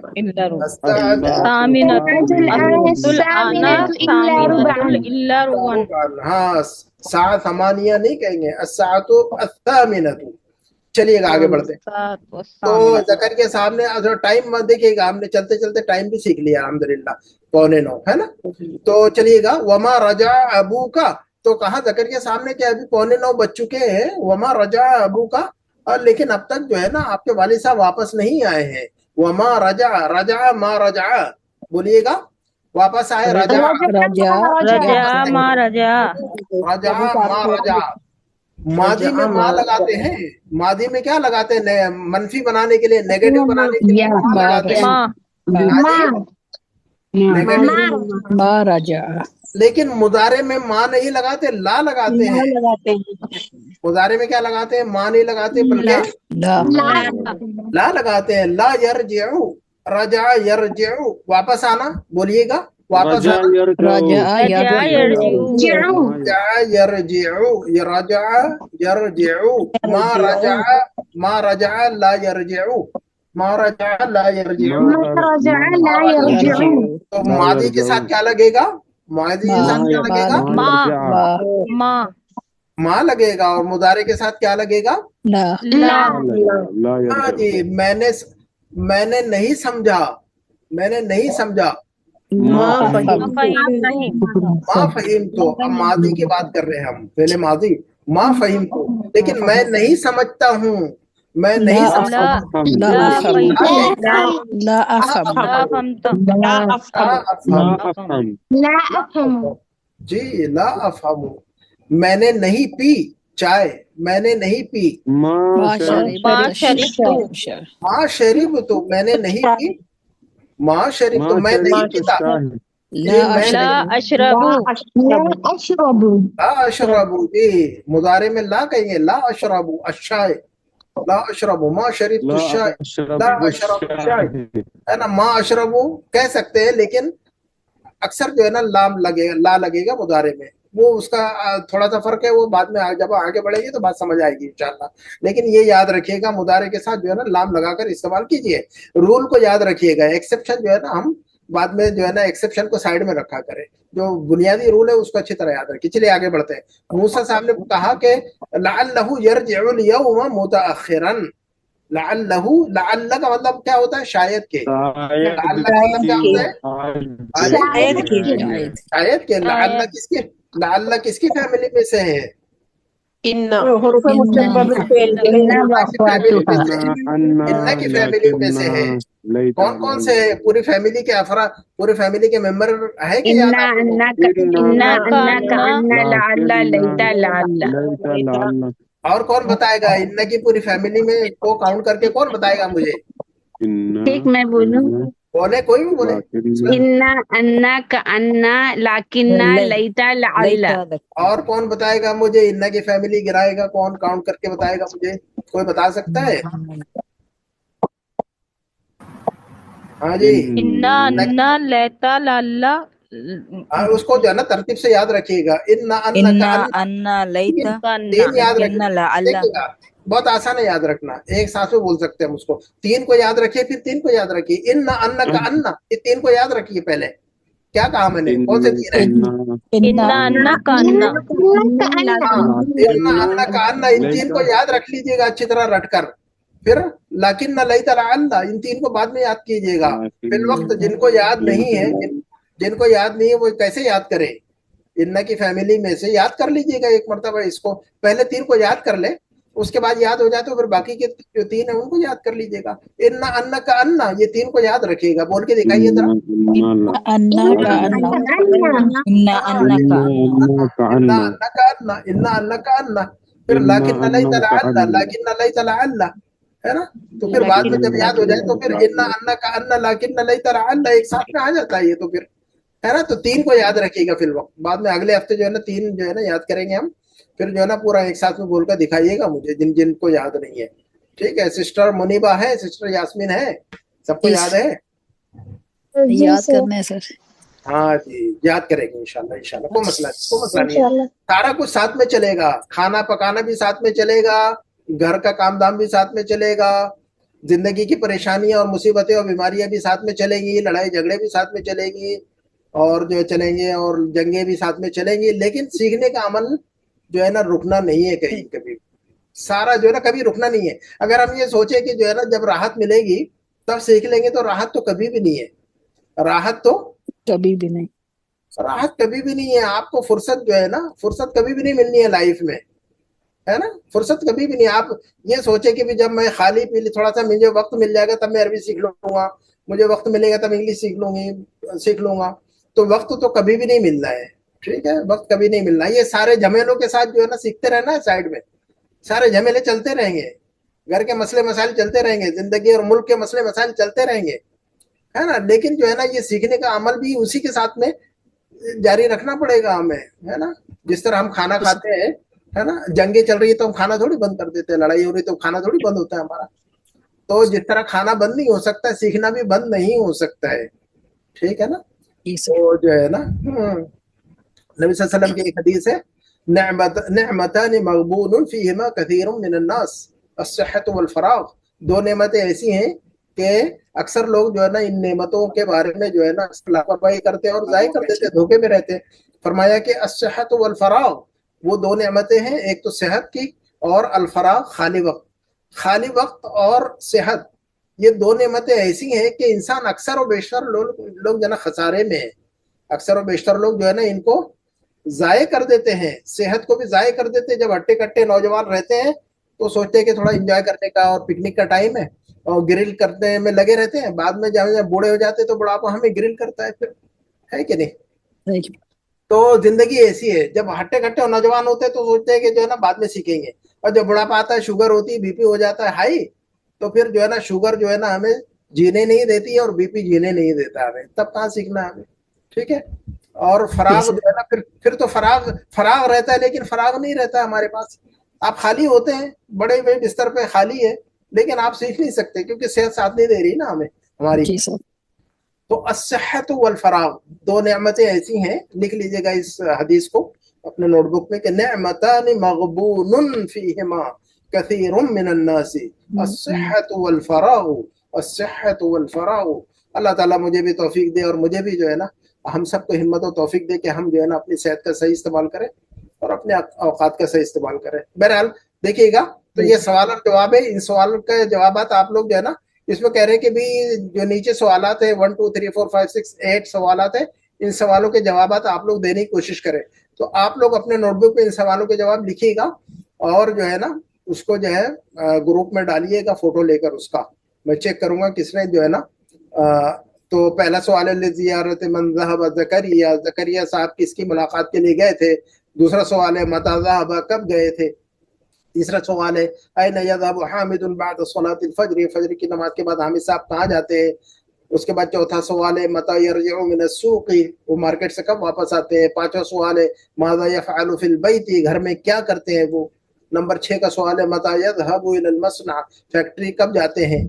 ہاں، ساعة 8 نہیں کہیں گے، الساعة الثامنة. चलिएगा आगे बढ़ते हैं। तो जकरिया साहब ने टाइम देखिएगा, हमने चलते चलते टाइम भी सीख लिया अल्हम्दुलिल्लाह, 8:45 है ना। तो चलिएगा, वमा रजा अबू का, तो कहा जकरिया साहब ने कि अभी 8:45 बज चुके हैं, वमा रजा अबू का, और लेकिन अब तक जो है ना आपके वालिद साहब वापस नहीं आए हैं। वमा रजा, रजा मा रजा, बोलिएगा, वापस आए, रजा राजा रजा माँ रजा, रजा मा रजा। मादी में माँ लगाते हैं, मादी में क्या लगाते हैं, मनफी बनाने के लिए, नेगेटिव बनाने के लिए माँ लगाते हैं, माँ नेगेटिव। माँ राजा, लेकिन मुदारे में माँ नहीं लगाते, ला लगाते हैं। मुदारे में क्या लगाते हैं, माँ नहीं लगाते बल्कि ला ला लगाते हैं। ला यरजिउ, रजा यरजिउ, वापस आना, बोलिएगा, वापस रजा आना, राजा रजा यरजिउ, रजा यरजिउ, ये रजा यरजिउ, मा रजा, मा रजा ला यरजिउ, मा रजा ला यरजिउ। तो मादी के साथ क्या लगेगा, मादी के साथ क्या लगेगा, माँ माँ लगेगा, और मुदारे के साथ क्या लगेगा, ला ला हाँ जी। मैंने नहीं समझा, मैंने नहीं समझा, माँ माँ फहीम। तो अब मादी की बात कर रहे हैं हम, पहले मादी, माँ फहीम तो, लेकिन मैं नहीं समझता हूँ, मैं नहीं समझता, ला अफहम जी, ला अफहम। मैंने नहीं पी चाय, मैंने नहीं पी, माँ शरीब तो, मैंने नहीं पी, माँ शरीब तो, मैं नहीं पीता, ला अशरबू, ला अशरबू जी, मुदारे में ला कहेंगे, ला अशरबू अशाय, ला अशरबू, माँ शरीब तो शाय, ला अशरबू शाय, है ना। माँ अशरबू कह सकते हैं, लेकिन अक्सर जो है ना लाम लगेगा, ला लगेगा मुदारे में, वो उसका थोड़ा सा फर्क है, वो बाद में जब आगे बढ़ेगी तो बात समझ आएगी इंशाल्लाह। लेकिन ये याद रखिएगा, मुदारे के साथ जो है ना लाम लगाकर इस्तेमाल कीजिए, रूल को याद रखिएगा। एक्सेप्शन जो है ना हम बाद में जो है ना एक्सेप्शन को साइड में रखा करें, जो बुनियादी रूल है उसको अच्छी तरह याद रखिए। चलिए आगे बढ़ते हैं। मूसा साहब ने कहा कि लअल्लहु यरजिउल यौम मुतअखिरन, लअल्लहु, लअल्ल का मतलब क्या होता है, शायद के, लअल्ल का मतलब क्या होता है, शायद के। लअल्ल किसके, लअल्ल किसकी फैमिली में से है, इन्ना इन्ना की फैमिली में से है। कौन कौन से पूरी फैमिली के पूरे फैमिली के मेंबर है कि याद आपको? और कौन बताएगा, इन्ना की पूरी फैमिली में को काउंट करके कौन बताएगा मुझे? ठीक, मैं बोलूं, बोले, कोई भी बोले। इन्ना अन्ना का अन्ना लाकिन्ना लैता लअल्ला। और कौन बताएगा मुझे, इन्ना की फैमिली गिराएगा कौन, काउंट करके बताएगा मुझे, कोई बता सकता है? हाँ जी, इन्ना अन्ना लैता लल्ला, उसको जो है ना तरतीब से याद रखिएगा। इन्ना अन्ना लैता तीन याद रखिएगा, बहुत आसान है याद रखना, एक साथ में बोल सकते हैं हम उसको। तीन को याद रखिए, फिर तीन को याद रखिए। इन्ना अन्ना का अन्ना, ये तीन को याद रखिए। पहले क्या कहा मैंने, कौन से तीन है? इन्ना अन्ना का अन्ना, इन्ना अन्ना का अन्ना, इन तीन को याद रख लीजिएगा अच्छी तरह रटकर। फिर लाकिन न लैता लअल्ला, इन तीन को बाद में याद कीजिएगा। फिर वक्त जिनको याद नहीं है, जिनको याद नहीं है वो कैसे याद करें, इन्ना की फैमिली में से याद कर लीजिएगा एक मरतबा इसको। पहले तीन को याद कर ले, उसके बाद याद हो जाए तो फिर बाकी के जो तीन है उनको याद कर लीजिएगा। इन्ना अन्ना का अन्ना, ये तीन को याद रखिएगा। बोल के दिखाइए जरा, अन्ना का अन्ना, इन्ना अन्ना का इन्ना अन्ना का अन्ना, इन्ना अन्ना का अन्ना। फिर लाकिन न लैता लअल्ला, लाकिन न लैता लअल्ला, है ना। तो फिर बाद में जब याद हो जाए तो फिर इन्ना अन्ना का अन्ना लाकिन न लैता लअल्ला एक साथ में आ जाता है ये, तो फिर है ना। तो तीन को याद रखिएगा। फिर वक्त बाद में अगले हफ्ते जो है ना तीन जो है ना याद करेंगे हम, फिर जो है ना पूरा एक साथ में बोलकर दिखाइएगा मुझे, जिन जिन को याद नहीं है। ठीक है, सिस्टर मुनीबा है, सिस्टर यास्मीन है, सबको याद है? याद करना है सर। हाँ जी, याद करेंगे इंशाल्लाह, इंशाल्लाह, कोई मसला नहीं है। सारा कुछ साथ में चलेगा, खाना पकाना भी साथ में चलेगा, घर का काम धाम भी साथ में चलेगा, जिंदगी की परेशानियां और मुसीबतें और बीमारियां भी साथ में चलेंगी, लड़ाई झगड़े भी साथ में चलेंगी, और जो चलेंगे, और जंगें भी साथ में चलेंगी। लेकिन सीखने का अमल जो है ना रुकना नहीं है कहीं कभी। सारा जो है ना कभी रुकना नहीं है। अगर हम ये सोचे कि जो है ना जब राहत मिलेगी तब सीख लेंगे, तो राहत तो कभी भी नहीं है, राहत तो कभी भी नहीं। राहत कभी भी नहीं है। आपको फुर्सत जो है ना, फुर्सत कभी भी नहीं मिलनी है लाइफ में, है ना, फुर्सत कभी भी नहीं। आप ये सोचे कि भी जब मैं खाली पीली थोड़ा सा मुझे वक्त मिल जाएगा तब मैं अरबी सीख लूंगा, मुझे वक्त मिलेगा तब इंग्लिश सीख लूंगा, तो वक्त तो कभी भी नहीं मिलना है, ठीक है, वक्त कभी नहीं मिलना। ये सारे झमेलों के साथ जो है ना सीखते रहना है साइड में, सारे झमेले चलते रहेंगे, घर के मसले मसाइल चलते रहेंगे, जिंदगी और मुल्क के मसले मसाइल चलते रहेंगे, है ना। लेकिन जो है ना ये सीखने का अमल भी उसी के साथ में जारी रखना पड़ेगा हमें, है ना। जिस तरह हम खाना खाते हैं, है ना, जंगे चल रही है तो हम खाना थोड़ी बंद कर देते हैं, लड़ाई हो रही तो खाना थोड़ी बंद होता है हमारा। तो जिस तरह खाना बंद नहीं हो सकता, सीखना भी बंद नहीं हो सकता है, ठीक है ना। तो जो है ना नबी सल्लल्लाहु अलैहि वसल्लम की एक हदीस है, निअमतान मग़बूनुन फीहिमा कसीरुम मिनन नास अस्सिहत वल फराग। दो नेमतें ऐसी हैं कि अक्सर लोग जो है ना इन नेमतों के बारे में जो है ना लापरवाही करते हैं और ज़ाय कर देते हैं, धोखे में रहते हैं। फरमाया कि अस्सिहत वल फराग, वो दो नेमतें हैं, एक तो सेहत की और अल फराग खाली वक्त। खाली वक्त और सेहत, ये दो नेमतें ऐसी हैं कि इंसान अक्सर और बेशतर लोग जो है ना खसारे में है, अक्सर और बेशतर लोग जो है ना इनको ज़ाय कर देते हैं, सेहत को भी ज़ाय कर देते हैं। जब हट्टे कट्टे नौजवान रहते हैं तो सोचते हैं कि थोड़ा एंजॉय करने का और पिकनिक का टाइम है और ग्रिल करने में लगे रहते हैं, बाद में जब बूढ़े हो जाते हैं तो बुढ़ापा हमें ग्रिल करता है फिर, है कि नहीं। तो जिंदगी ऐसी है, जब हट्टे कट्टे और नौजवान होते हैं तो सोचते हैं कि जो है ना बाद में सीखेंगे, और जब बुढ़ापा आता है, शुगर होती है, बीपी हो जाता है हाई, तो फिर जो है ना शुगर जो है ना हमें जीने नहीं देती है और बीपी जीने नहीं देता हमें, तब कहाँ सीखना है हमें, ठीक है। और फराग जो है ना फिर तो फराग रहता है, लेकिन फराग नहीं रहता हमारे पास। आप खाली होते हैं, बड़े बड़े बिस्तर पे खाली है, लेकिन आप सीख नहीं सकते क्योंकि सेहत साथ नहीं दे रही ना हमें हमारी। तो अस्सिहत वल फराग, दो नेमतें ऐसी हैं, लिख लीजिएगा इस हदीस को अपने नोटबुक में कि निअमतान मग़बूनुन फीहिमा कसीरुम मिनन नासी अस्सिहत वल फराग, अस्सिहत वल फराग। अल्लाह ताला मुझे भी तौफीक दे और मुझे भी जो है ना हम सबको हिम्मत और तौफीक दे कि हम जो है ना अपनी सेहत का सही इस्तेमाल करें और अपने औकात का सही इस्तेमाल करें। बहरहाल देखिएगा, तो ये सवाल और जवाब है। इन सवाल के जवाबात आप लोग जो है ना इसमें कह रहे हैं कि भी जो नीचे सवालात है 1 2 3 4 5 6 8 सवालात है, इन सवालों के जवाबात आप लोग देने की कोशिश करें। तो आप लोग अपने नोटबुक पे इन सवालों के जवाब लिखिएगा और जो है ना उसको जो है ग्रुप में डालिएगा फोटो लेकर, उसका मैं चेक करूंगा किसने जो है ना। तो पहला सवाल है ज़ियारत मन ज़हब ज़करिया, ज़करिया साहब किसकी मुलाकात के लिए गए थे। दूसरा सवाल है मता ज़हब, कब गए थे। तीसरा सवाल है ऐन यज़हब हामिदुन बाद सलातिल फज्र, फज्र की नमाज के बाद हामिद साहब कहाँ जाते हैं। उसके बाद चौथा सवाल है मता यरजिउ मिन अस्सूक़ी, वो मार्केट से कब वापस आते हैं। पांचवा सवाल है माज़ा यफ़अलु फ़िल बैति, घर में क्या करते हैं वो। नंबर 6 का सवाल है मता यज़हबु इलल मस्ना, फैक्ट्री कब जाते हैं।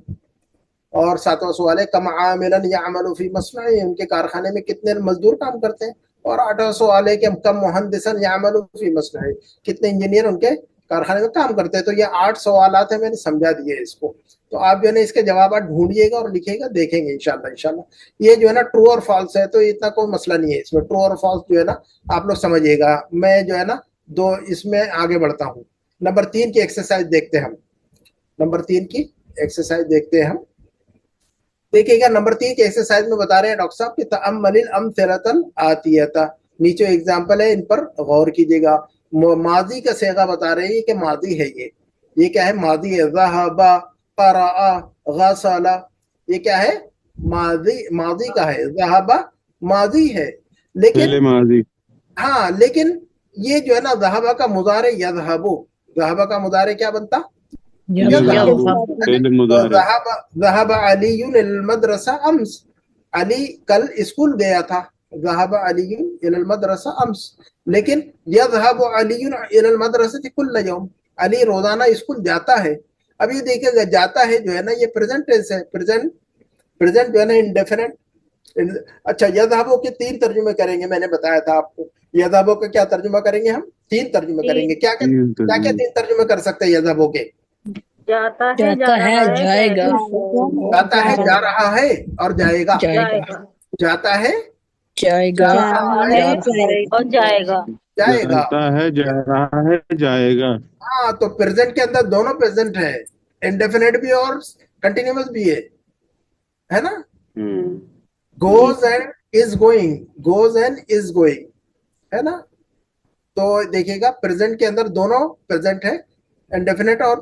और सातवां सवाल है कम आमिलन यअमलु फ़ी मस्नई, उनके कारखाने में कितने मजदूर काम करते हैं। और आठवां सवाल है कि कम मुहंदिसन यअमलु फ़ी मस्नई, कितने इंजीनियर उनके कारखाने में काम करते हैं। तो ये 8 सवालात है, मैंने समझा दिए इसको। तो आप जो है ना इसके जवाब ढूंढिएगा और लिखिएगा, देखेंगे इंशाल्लाह। ये जो है ना ट्रू और फॉल्स है, तो इतना कोई मसला नहीं है इसमें। ट्रू और फॉल्स जो है ना आप लोग समझिएगा। मैं जो है ना दो इसमें आगे बढ़ता हूँ। नंबर 3 की एक्सरसाइज देखते हैं हम। नंबर 3 की एक्सरसाइज देखते हैं हम। देखिएगा नंबर 3 की एक्सरसाइज में बता रहे हैं डॉक्टर साहब कि तअम्मलिल अमथिलतल आतियता, नीचे एग्जाम्पल है, इन पर गौर कीजिएगा। माजी का सेगा बता रहे हैं कि माजी है, ये क्या है, माजी है। ज़हबा, क़रअ, गसला, ये क्या है, माजी का है। ज़हबा माजी है, लेकिन माजी, हाँ, लेकिन ये जो है ना ज़हबा का मुज़ारे यज़हबु, ज़हबा का मुज़ारे क्या बनता, ज़हब अलीयुन इलल मदरसा अम्स, अली कल स्कूल गया था। ज़हब अलीयुन इलल मदरसा अम्स, लेकिन यज़हब अलीयुन इलल मदरसा कुल्ल यौम, अली रोजाना स्कूल जाता है। अब ये देखिएगा जाता है जो है ना ये प्रेजेंट टेंस है, प्रेजेंट जो है ना इंडेफिनिट। अच्छा, यज़हबु के 3 तर्जुमे करेंगे, मैंने बताया था आपको। यज़हबु का क्या तर्जुमा करेंगे हम, 3 तर्जुमे करेंगे। क्या 3 तर्जुमे कर सकते हैं यज़हबु के। जाता है, जाएगा, जाता है, जा रहा है और जाएगा। जाता है, جائے گا اور جائے گا جائے گا. جاتا ہے جا رہا ہے جائے گا. ہاں تو پریزنٹ کے اندر دونوں پریزنٹ ہے, انڈیفینٹ بھی اور کنٹینیوس بھی ہے نا. Goes and is going, goes and is going ہے نا. تو دیکھیے گا پریزنٹ کے اندر دونوں پریزنٹ ہے, انڈیفینٹ اور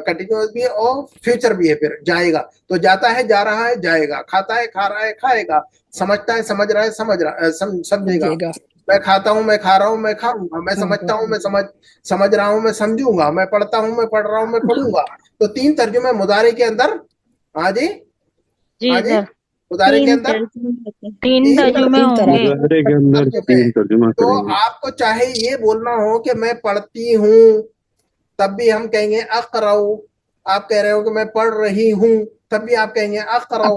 کنٹینیوس بھی ہے اور فیوچر بھی ہے. پھر جائے گا تو جاتا ہے جا رہا ہے جائے گا, کھاتا ہے کھا رہا ہے کھائے گا, سمجھتا ہے سمجھ رہا ہے سمجھے گا. میں کھاتا ہوں میں کھا رہا ہوں میں کھاؤں گا, میں سمجھتا ہوں میں سمجھ رہا ہوں میں سمجھوں گا, میں پڑھتا ہوں میں پڑھ رہا ہوں میں پڑھوں گا. تو 3 ترجمے مضارع کے اندر. ہاں جی ہاں جی, مضارع کے اندر 3 ترجمے ہوں گے. مضارع کے اندر 3 ترجمہ تو کریں گے. آپ کو چاہے یہ بولنا ہو کہ میں پڑھتی ہوں تب بھی ہم کہیں گے اقرأ. آپ کہہ رہے ہو کہ میں پڑھ رہی ہوں تب بھی آپ کہیں گے اقرأ.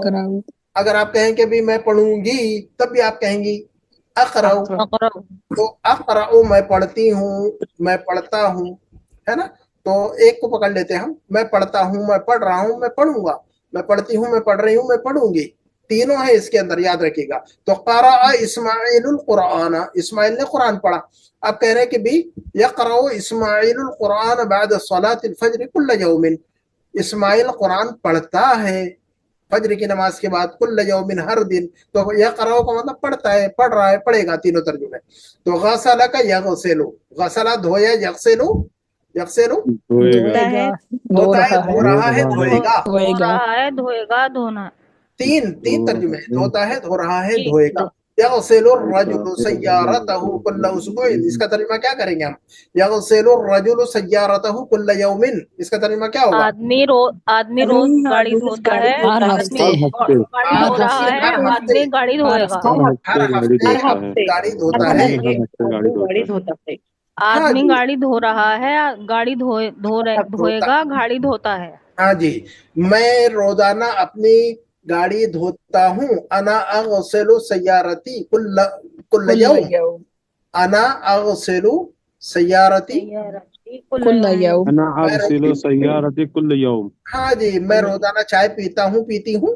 اگر آپ کہیں کہ بھی میں پڑھوں گی تب بھی آپ کہیں گی اقرأ. تو اقرأ میں پڑھتی ہوں میں پڑھتا ہوں ہے نا. تو ایک کو پکڑ لیتے ہیں ہم, میں پڑھتا ہوں میں پڑھ رہا ہوں میں پڑھوں گا, میں پڑھتی ہوں میں پڑھ رہی ہوں میں پڑھوں گی. تینوں ہے اس کے اندر, یاد رکھیے گا. تو قرأ اسماعیل القرآن, اسماعیل نے قرآن پڑھا. آپ کہہ رہے ہیں کہ بھی یقرأ اسماعیل القرآن بعد صلاة الفجر کل یوم, اسماعیل قرآن پڑھتا ہے فجر کی نماز کے بعد کل یوم ہر دن. تو یقرأ کا مطلب پڑھتا ہے, پڑھ رہا ہے, پڑھے گا, تینوں ترجمے. تو غسل کا یغسل, غسل دھویا, یغسل یغسل دھوئے گا دھوتا ہے دھو رہا ہے دھوئے گا. دھوئے گا دھونا. 3 ترجمے, دھوتا ہے دھو رہا ہے دھوئے گا. یغسل الرجل سیارتہ کل اسبوع, اس کا ترجمہ کیا کریں گے ہم؟ یغسل الرجل سیارتہ کل یوم, اس کا ترجمہ کیا ہوگا؟ آدمی روز گاڑی دھوتا ہے, ہر ہفتے گاڑی دھو رہا ہے, آدمی گاڑی دھوئے گا. ہر ہفتے گاڑی دھوتا ہے. گاڑی دھوتا ہے. آدمی گاڑی دھو رہا ہے, گاڑی دھوئے گا, گاڑی دھوتا ہے. ہاں جی, میں روزانہ اپنی گاڑی دھوتا ہوں. انا اغسل سیارتی کل یوم, انا اغسل سیارتی کل یوم. انا اغسل سیارتی کل یوم. ہاں جی, میں روزانہ چائے پیتا ہوں پیتی ہوں.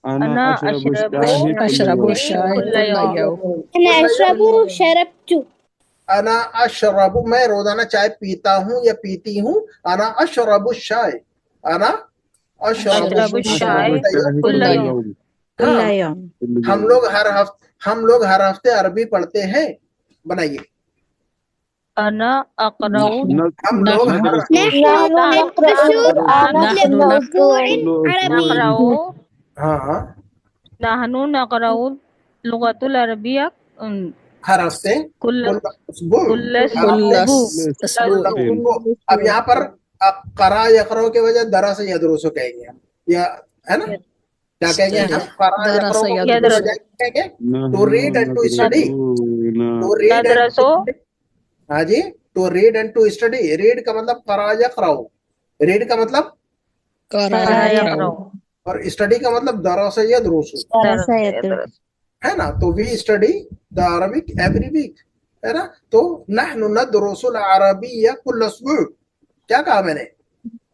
انا اشرب اشرب الشاي کل كل یوم. يوم. انا اشرب, میں روزانہ چائے پیتا ہوں یا پیتی ہوں. انا اشرب الشاي, انا اشرب الشاي كل یوم. يوم. كل يوم. ہم لوگ ہر ہفتے عربی پڑھتے ہیں. بنائیے. انا اقرأ, ہم لوگ ہر ہاں نحن نقرأ لغة العربية ہر ہفتے كل كل أسبوع. اب یہاں پر قرا یقرأ کے وجہ درا سے یدرسو کہیں گے ہم, یا ہے نا کیا کہیں گے ہم؟ قرا یقرأ کہیں گے to read and to study. ہاں جی, to read and to study. Read کا مطلب قرا یقرأ, ریڈ کا مطلب اور اسٹڈی کا مطلب درس یدرسو ہے نا. تو we study the Arabic every week ہے نا. تو نحن ندرس العربیہ کل اسبوع. کیا کہا میں نے؟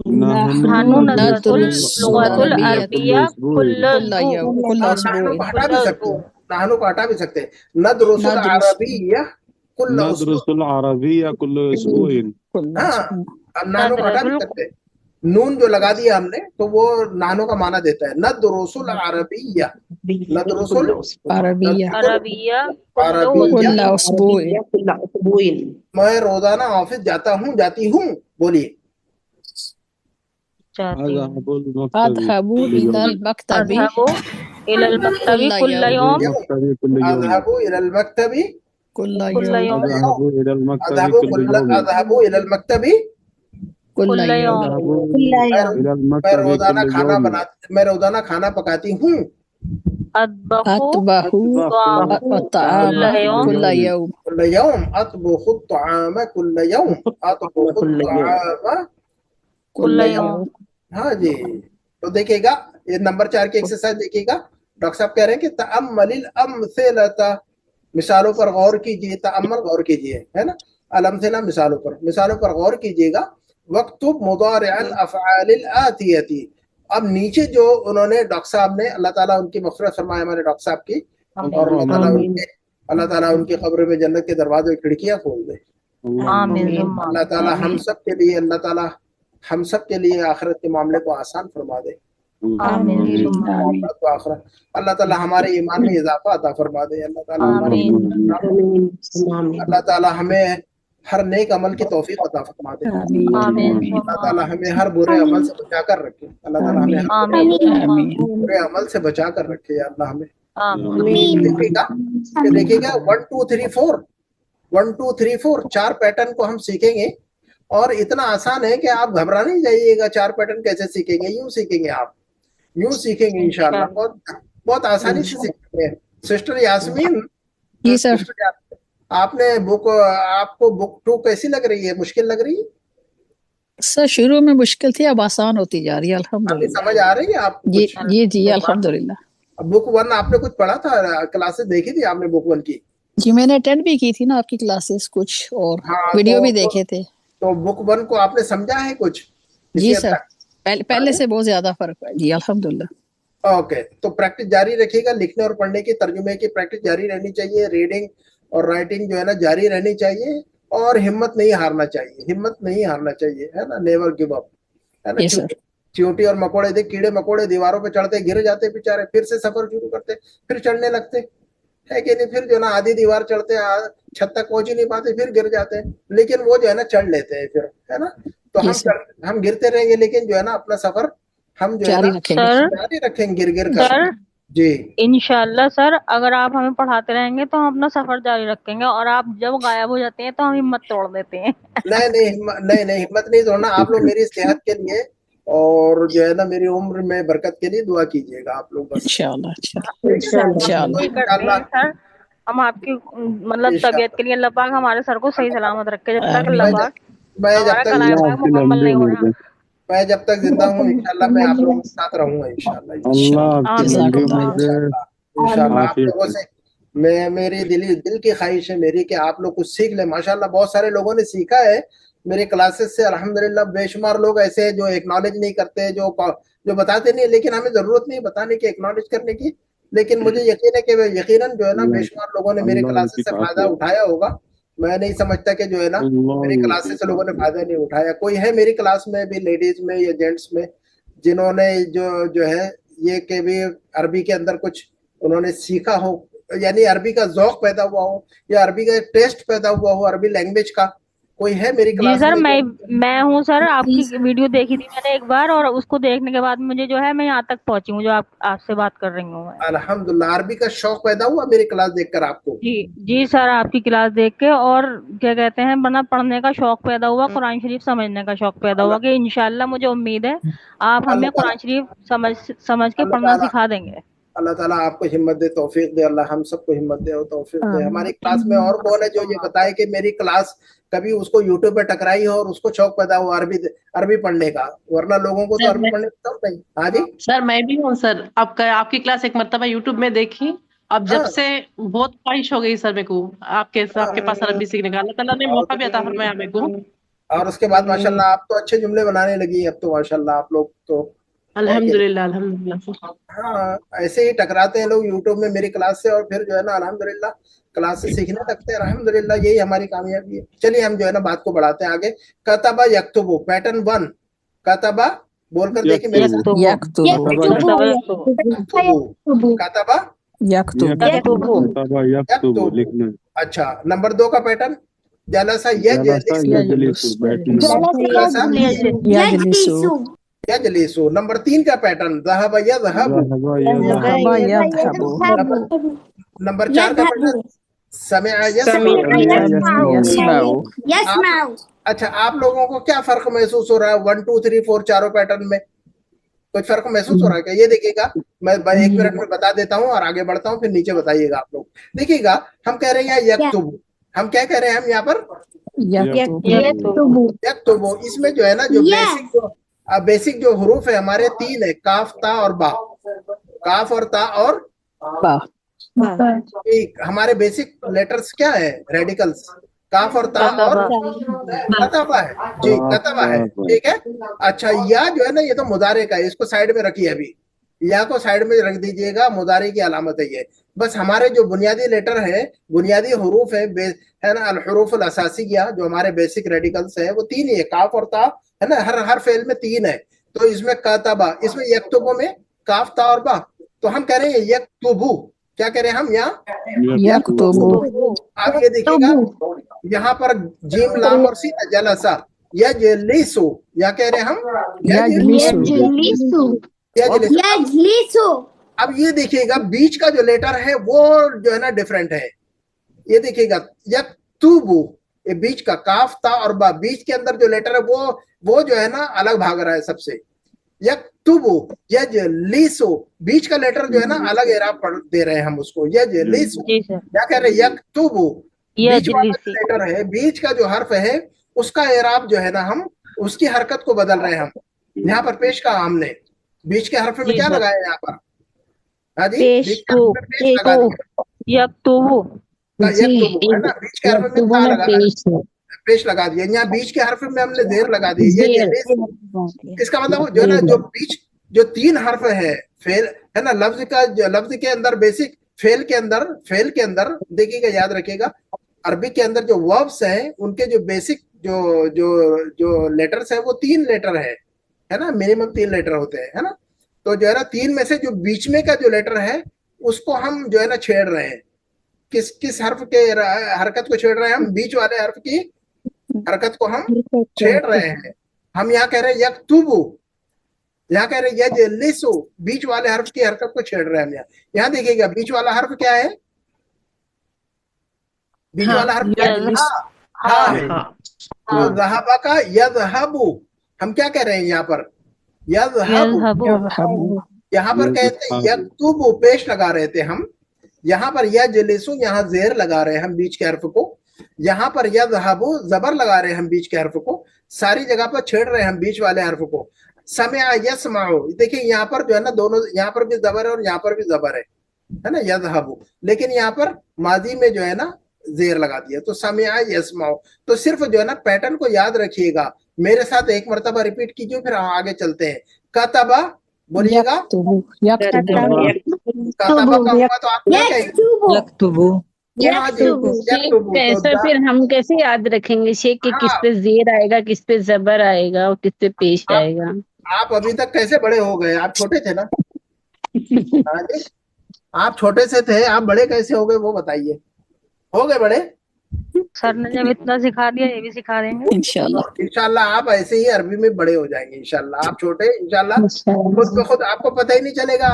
نحن ندرس اللغة العربية كل يوم. كل نحن کو ہٹا بھی أسبوع. سکتے ہیں, نحن کو ہٹا بھی سکتے ہیں. ندرس العربیہ کل اسبوع. ندرس العربیہ کل اسبوع. ہاں, اب نحن کو ہٹا بھی سکتے ہیں. نون جو لگا دیا ہم نے تو وہ نانو کا معنی دیتا ہے. ندرس العربیہ, ندرس عربية عربية كل أسبوع. میں روزانہ آفس جاتا ہوں جاتی ہوں. بولیے. أذهب إلى المكتب أذهب إلى المكتب كل يوم. اذهب الى المكتب كل كل يوم. يوم. اذهب الى المكتب كل يوم. میں روزانہ کھانا پکاتی ہوں. أطبخ أطبخ الطعام كل يوم. كل يوم اطبخ الطعام كل يوم. اطبخ الطعام كل يوم. ہاں جی, تو دیکھیے گا یہ نمبر 4 کی ایکسرسائز دیکھیے گا. ڈاکٹر صاحب کہہ رہے ہیں کہ تأمل الامثلۃ, مثالوں پر غور کیجیے. تأمل غور کیجیے ہے نا. الامثلہ مثالوں پر غور کیجیے گا. وَاكْتُبْ مُضَارِعَ الْأَفْعَالِ الْآتِيَةِ. اب نیچے جو انہوں نے ڈاکٹر صاحب نے, اللہ تعالیٰ ان کی مغفرت فرمائے ہمارے ڈاکٹر صاحب کی, اور अल्लाह ताला उनकी कब्र में जन्नत के दरवाजे खिड़कियां खोल दे। अल्लाह ताला हम सब के लिए अल्लाह ताला हम सब के लिए आखिरत के मामले को आसान फरमा दे। अल्लाह ताला हमारे ईमान में इजाफा अता फरमा दे। अल्लाह ताला हमारे अल्लाह ताला हमें हर नेक अमल की तौफीक अता फरमा दे। अल्लाह ताला हमें हर बुरे अमल से बचा कर रखे। अल्लाह ताला हमें हर बुरे अमल से बचा कर रखे। अल्लाह हमें देखिएगा 1 2 3 4 1 2 3 4 4 पैटर्न को हम सीखेंगे और इतना आसान है कि आप घबरा नहीं जाइएगा। 4 पैटर्न कैसे सीखेंगे? यूं सीखेंगे, आप यूं सीखेंगे इंशाल्लाह। बहुत बहुत आसानी से सीखेंगे। सिस्टर यास्मीन जी सर, आपने आपको बुक 2 कैसी लग रही है? मुश्किल लग रही है? सर शुरू में मुश्किल थी, अब आसान होती जा रही है अभी अल्हम्दुलिल्लाह। समझ आ रही है आपको? जी जी जी अल्हम्दुलिल्लाह। बुक 1 आपने कुछ पढ़ा था, क्लासेस देखी थी आपने बुक 1 की? जी मैंने अटेंड भी की थी ना आपकी क्लासेस कुछ, और हाँ, वीडियो तो, भी देखे थे। तो बुक 1 को आपने समझा है कुछ? जी सर, पहले से बहुत ज्यादा फर्क है जी अल्हम्दुलिल्लाह। ओके, तो प्रैक्टिस जारी रखिएगा। लिखने और पढ़ने की, तर्जुमे की प्रैक्टिस जारी रहनी चाहिए। रीडिंग और राइटिंग जो है ना जारी रहनी चाहिए, और हिम्मत नहीं हारना चाहिए। हिम्मत नहीं हारना चाहिए, है ना। नेवर गिव अप, है ना। चींटी और मकोड़े देख, कीड़े मकोड़े दीवारों पे चढ़ते गिर जाते बेचारे, फिर से सफर शुरू करते, फिर चढ़ने लगते, है कि नहीं। फिर जो है ना आधी दीवार चढ़ते, छत तक पहुंच ही नहीं पाते, फिर गिर जाते हैं, लेकिन वो जो है ना चढ़ लेते हैं फिर, है ना। तो हम गिरते रहेंगे, लेकिन जो है ना अपना सफर हम जो है ना जारी रखेंगे गिर गिर कर। जी इंशाल्लाह सर, अगर आप हमें पढ़ाते रहेंगे तो हम अपना सफर जारी रखेंगे, और आप जब गायब हो जाते हैं तो हम हिम्मत तोड़ देते हैं। नहीं हिम्मत नहीं तोड़ना। आप लोग मेरी सेहत के लिए और जो है ना मेरी उम्र में बरकत के लिए दुआ कीजिएगा आप लोग बस। इंशाल्लाह सर, हम आपकी मतलब तबीयत के लिए अल्लाह पाक हमारे सर को सही सलामत रखे, जब तक अल्लाह पाक मुकम्मल नहीं हो रहा। मैं जब तक जिंदा हूँ इंशाल्लाह मैं आप लोगों के साथ रहूंगा इंशाल्लाह। आप लोगों से मैं मेरी दिल की ख्वाहिश है मेरी कि आप लोग कुछ सीख ले। माशाल्लाह बहुत सारे लोगों ने सीखा है मेरे क्लासेस से अल्हम्दुलिल्लाह। बेशुमार लोग ऐसे हैं जो एक्नॉलेज नहीं करते, जो बताते नहीं, लेकिन हमें जरूरत नहीं बताने की, एक्नॉलेज करने की। लेकिन मुझे यकीन है कि यकीनन जो है ना बेशुमार लोगों ने मेरे क्लासेस से फायदा उठाया होगा। मैं नहीं समझता कि जो है ना मेरी क्लासेस से लोगों ने फायदा नहीं उठाया। कोई है मेरी क्लास में भी, लेडीज में या जेंट्स में, जिन्होंने जो है ये कि भी अरबी के अंदर कुछ उन्होंने सीखा हो, यानी अरबी का ज़ौक पैदा हुआ हो, या अरबी का टेस्ट पैदा हुआ हो अरबी लैंग्वेज का? कोई है मेरी क्लास? जी सर, मैं हूँ सर। आपकी वीडियो देखी थी मैंने एक बार, और उसको देखने के बाद मुझे जो है मैं यहाँ तक पहुंची हूँ जो आपसे बात कर रही हूँ। अल्हम्दुलिल्लाह। अरबी का शौक पैदा हुआ मेरी क्लास देखकर आपको? जी सर, आपकी क्लास देख के, और क्या कहते हैं बना पढ़ने का शौक पैदा हुआ, कुरान शरीफ समझने का शौक पैदा हुआ कि इंशाल्लाह मुझे उम्मीद है आप हमें कुरान शरीफ समझ के पढ़ना सिखा देंगे। अल्लाह ताला आपको हिम्मत दे, तौफीक दे। अल्लाह हम सबको हिम्मत दे और तौफीक दे। हमारी क्लास में और कौन है जो ये बताए कि मेरी क्लास कभी उसको यूट्यूब पे टकराई हो और उसको शौक पैदा हुआ अरबी पढ़ने का? वरना लोगों को तो अरबी पढ़ने का नहीं। हाँ जी सर, मैं भी हूँ सर। आपकी क्लास एक मरतबा यूट्यूब में देखी, अब जब से बहुत ख्वाहिश हो गई सर मेरे को आपके पास अरबी सीखने का। अल्लाह ताला ने मौका भी अता फरमाया मेरे को। और उसके बाद माशाल्लाह आप तो अच्छे जुमले बनाने लगी अब तो माशाल्लाह आप लोग तो। अल्हम्दुलिल्लाह अल्हम्दुलिल्लाह। हाँ, ऐसे ही टकराते हैं लोग यूट्यूब में मेरी क्लास से, और फिर जो है ना अल्हम्दुलिल्लाह क्लास से सीखने लगते हैं। अल्हम्दुलिल्लाह यही हमारी कामयाबी है। चलिए हम जो है ना बात को बढ़ाते हैं आगे। कतबा यक्तुबु पैटर्न 1। कतबा बोलकर देखिए मेरे साथ। कतबा यक्तुबु लिखना। अच्छा, नंबर 2 का पैटर्न जलसा यजलिसु। नंबर 3 का पैटर्न ज़हबा यज़हबु। नंबर 4 का पैटर्न समिअ यस्मअु। अच्छा, आप लोगों को क्या फर्क महसूस हो रहा है 1 2 3 4 चारों पैटर्न में? कुछ फर्क महसूस हो रहा है क्या? ये देखिएगा, मैं 1 मिनट में बता देता हूँ और आगे बढ़ता हूँ, फिर नीचे बताइएगा आप लोग। देखिएगा, हम कह रहे हैं यक्तुबु। हम क्या कह रहे हैं हम यहाँ पर? यक्तुबु। इसमें जो है ना जो बेसिक जो हुरूफ है हमारे 3 है, काफ ता और बा। काफ और ता और बा। हमारे बेसिक लेटर्स क्या है? रेडिकल्स काफ और ता और कतबा है जी, कतबा है। ठीक है। अच्छा, या जो है ना ये तो मुदारे का है, इसको साइड में रखिए अभी। या को साइड में रख दीजिएगा, मुदारी की अलामत है ये। बस हमारे जो बुनियादी लेटर है, बुनियादी हरूफ है ना, अलहरूफ अल असासिया, जो हमारे बेसिक रेडिकल्स है वो 3 ही है, काफ और ता, है ना, हर फेल में 3 है। तो इसमें कातबा, इसमें यक्तुबु में काफ ता और बा, तो हम कह रहे हैं यक्तुबु, क्या कह रहे हैं हम यहाँ यक्तुबु। आप ये देखिएगा यहाँ पर जीम लाम और सीन जलसा, यजलिसु, या कह रहे हैं हम यजलिसु। अब ये देखिएगा बीच का जो लेटर है वो जो है ना डिफरेंट है। ये देखिएगा यक्तुबु, ये बीच का काफ ता और बा, बीच के अंदर जो लेटर है वो जो है ना अलग भाग रहा है सबसे। यक्तुबु, यजलिसु, बीच का लेटर जो है ना अलग एराब पढ़ दे रहे हैं हम उसको, यजलिसु। क्या कह रहे हैं? यक्तुबु, बीच वाला जो लेटर है, बीच का जो हर्फ है उसका एराब जो है ना हम उसकी हरकत को बदल रहे हैं। हम यहाँ पर पेश कहा हमने, बीच के हर्फ में क्या लगाया यहाँ पर? हाँ जी, बीच के हर्फ में पेश लगा दिया, यक्तुबु है ना, बीच के हर्फ में क्या लगा, पेश लगा दिया। यहाँ बीच के हर्फ में हमने जेर लगा दी। ये इसका मतलब जो है ना, जो बीच जो 3 हर्फ है फेल, है ना, लफ्ज का, लफ्ज के अंदर बेसिक फेल के अंदर देखिएगा, याद रखिएगा, अरबी के अंदर जो वर्ब्स हैं उनके जो बेसिक जो लेटर्स है वो 3 लेटर है ना, मिनिमम 3 लेटर होते हैं, है ना। तो जो है ना 3 में से जो बीच में का जो लेटर है उसको हम जो है ना छेड़ रहे हैं। किस हर्फ के हरकत को छेड़ रहे हैं हम? बीच वाले हर्फ की हरकत को हम छेड़ रहे हैं। हम यहाँ कह रहे हैं यक्तुबु, यहाँ कह रहे हैं यजलिसु, बीच वाले हर्फ की हरकत को छेड़ रहे हैं हम। यहाँ देखिएगा बीच वाला हर्फ क्या है? बीच वाला हर्फ क्या है? हा है। तो ज़हबा का यज़हबु, हम क्या कह रहे हैं यहाँ पर? यज़हबु। यहाँ पर कहते हैं यक्तुबु, पेश लगा रहे थे हम, यहाँ पर यजलिसु, यहाँ जेर लगा रहे हैं हम बीच के हर्फ को, यहाँ पर यज़हबु जबर लगा रहे हैं हम बीच के हर्फ को, सारी जगह पर छेड़ रहे हैं हम बीच वाले हर्फ को। समिअ यस्मउ, देखिए यहाँ पर जो है ना दोनों, यहाँ पर भी जबर है और यहाँ पर भी जबर है ना, यज़हबु, लेकिन यहाँ पर माजी में जो है ना जेर लगा दिया, तो समिअ यस्मउ। तो सिर्फ जो है ना पैटर्न को याद रखिएगा, मेरे साथ एक मरतबा रिपीट कीजिए, फिर आगे चलते हैं। कतबा बोलिएगा, कतबा का हुआ तो आप क्या कहेंगे? कैसे फिर हम कैसे याद रखेंगे शेख कि किस पे जेर आएगा, किस पे जबर आएगा और किस पे पेश आएगा? आप अभी तक कैसे बड़े हो गए? आप छोटे थे ना? हाँ जी, आप छोटे से थे, आप बड़े कैसे हो गए वो बताइए। हो गए बड़े? सर ने जब इतना सिखा दिया ये भी सिखा देंगे इंशाल्लाह। आप ऐसे ही अरबी में बड़े हो जाएंगे इंशाल्लाह। आप छोटे, इंशाल्लाह खुद को खुद आपको पता ही नहीं चलेगा,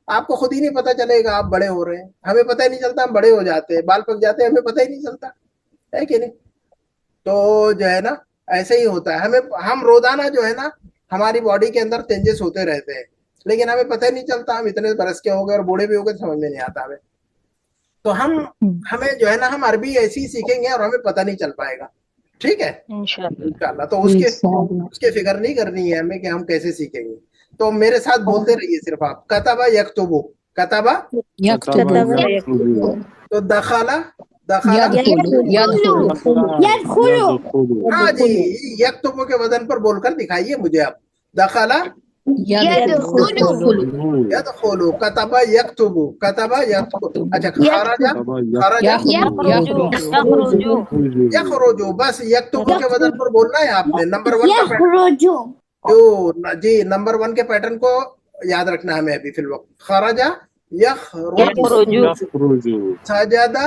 आपको खुद ही नहीं पता चलेगा आप बड़े हो रहे हैं। हमें पता ही नहीं चलता, हम बड़े हो जाते हैं, बाल पक जाते हैं, हमें पता ही नहीं चलता, है कि नहीं? तो जो है ना ऐसे ही होता है। हम रोजाना जो है ना हमारी बॉडी के अंदर चेंजेस होते रहते हैं, लेकिन हमें पता ही नहीं चलता। हम इतने बरस के हो गए और बूढ़े भी हो गए, समझ में नहीं आता हमें। तो हमें जो है ना हम अरबी ऐसी ही सीखेंगे और हमें पता नहीं चल पाएगा, ठीक है इंशाल्लाह। तो उसके फिक्र नहीं करनी है हमें कि हम कैसे सीखेंगे। तो मेरे साथ बोलते रहिए सिर्फ आप, कतबा यक्तुबु, कतबा यक्तुबु। तो दखला हाँ जी, यक्तुबु के वजन पर बोलकर दिखाइए मुझे आप। दखला यदखुलु, कतबा यक्तुबु, कतबा यक्तुबु। अच्छा, खरजा यखरुजु, बस यक्तुबु के वजन पर बोलना है आपने। नंबर 1 का पैटर्न जी, नंबर 1 के पैटर्न को याद रखना है हमें अभी फिल वक्त। खरजा यखरुजु, सजदा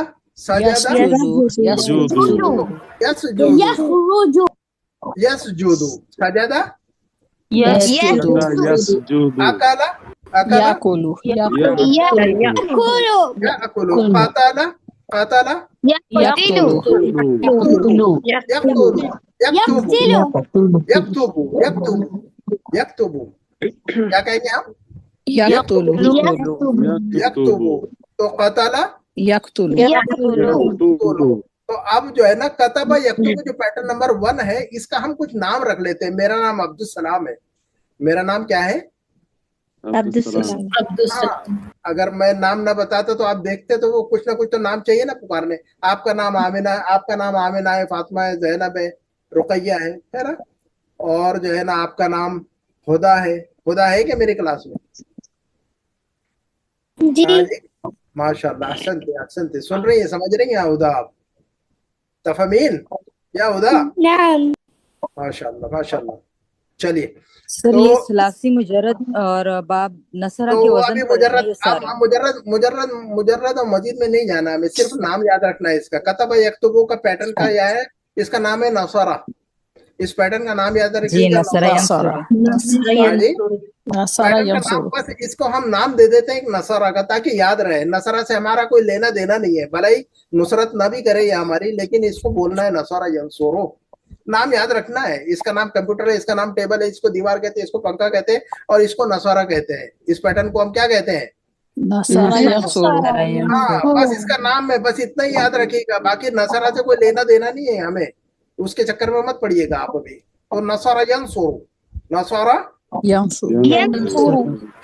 यसजुदु, सजदा अकला याकुलु, कतला यक्तुबु। क्या कहेंगे हम? यक्तुबु। तो कतला यक्तुलु। तो अब जो है ना कतबा यक्तुबु जो पैटर्न नंबर 1 है, इसका हम कुछ नाम रख लेते हैं। मेरा नाम अब्दुल सलाम है। मेरा नाम क्या है? अब्दुल सलाम। अगर मैं नाम ना बताता तो आप देखते तो वो कुछ ना कुछ तो नाम चाहिए ना पुकारने। आपका नाम आमिना, आपका नाम आमिना है, फातिमा है, ज़ैनब है, रुकैया है ना? और जो है ना आपका नाम हुदा है। हुदा है क्या मेरी क्लास में? जी माशाल्लाह, अहसनते अहसनते। सुन रही है, समझ रही हैं उदा आप? तफमीन या उदा? नाम माशाल्लाह माशाल्लाह। चलिए, सर तो ये सलासी मुजर्रद और बाब नसरा तो के वो वजन अभी पर मुजर्रद, ये सारे आप मुजर्रद और मजीद में नहीं जाना, हमें सिर्फ नाम याद रखना है इसका। कतब यक्तुबु का पैटर्न का यह है, इसका नाम है नसरा। इस पैटर्न का नाम याद जी रखिएगा, नसरा नसरा। यंसुर हाँ जी, नसारा पैटर्न का नाम, बस इसको हम नाम दे देते हैं एक नसरा का, ताकि याद रहे। नसरा से हमारा कोई लेना देना नहीं है, भले ही नुसरत ना भी करे ये हमारी, लेकिन इसको बोलना है नसरा यंसुरो। नाम याद रखना है। इसका नाम कंप्यूटर है, इसका नाम टेबल है, इसको दीवार कहते हैं, इसको पंखा कहते हैं, और इसको नसरा कहते हैं। इस पैटर्न को हम क्या कहते हैं? नसारा यंसुर। हाँ, बस इसका नाम है, बस इतना ही याद रखिएगा। बाकी नसरा से कोई लेना देना नहीं है हमें, उसके चक्कर में मत पड़िएगा आप अभी। तो नसरा यंसुरो, नसरा यंसुर।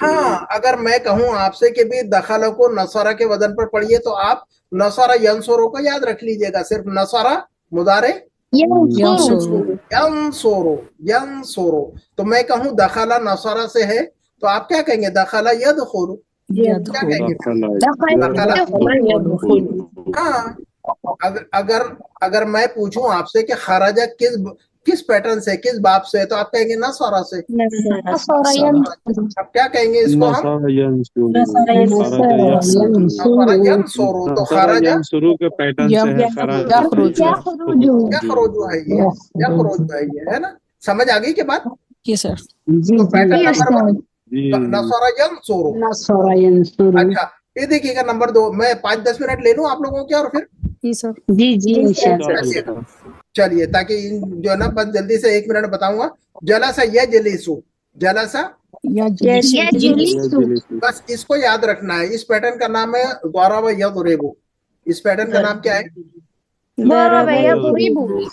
हाँ, अगर मैं कहूँ आपसे कि भी दखल को नसरा के वजन पर पढ़िए, तो आप नसरा यंसुरो को याद रख लीजिएगा। सिर्फ नसरा मुदारे यंसुरो, यंसुरो। तो मैं कहूँ दखला नसरा से है, तो आप क्या कहेंगे? दखला यदखुलु, क्या कहेंगे? हाँ, अगर मैं पूछूं आपसे कि खराजा किस पैटर्न से, किस बाब से, तो आप कहेंगे नसरा से। अब क्या कहेंगे इसको हम? यंसुरु। तो खराजा शुरू के पैटर्न से है, यखरुजु है ये, यखरुजु है ये, है ना? समझ आ गई के बात? जी सर। तो पैटर्न नंबर नसरा यंसुरु। अच्छा, ये देखिएगा नंबर 2। मैं 5-10 मिनट ले लूं आप लोगों के, और फिर जी सर। जी चलिए, ताकि जो है ना, बस जल्दी से 1 मिनट बताऊंगा। जलसा यजलिसु, जलसा बस इसको याद रखना है। इस पैटर्न का नाम है ज़रब यज़रिबु। इस पैटर्न का नाम क्या है?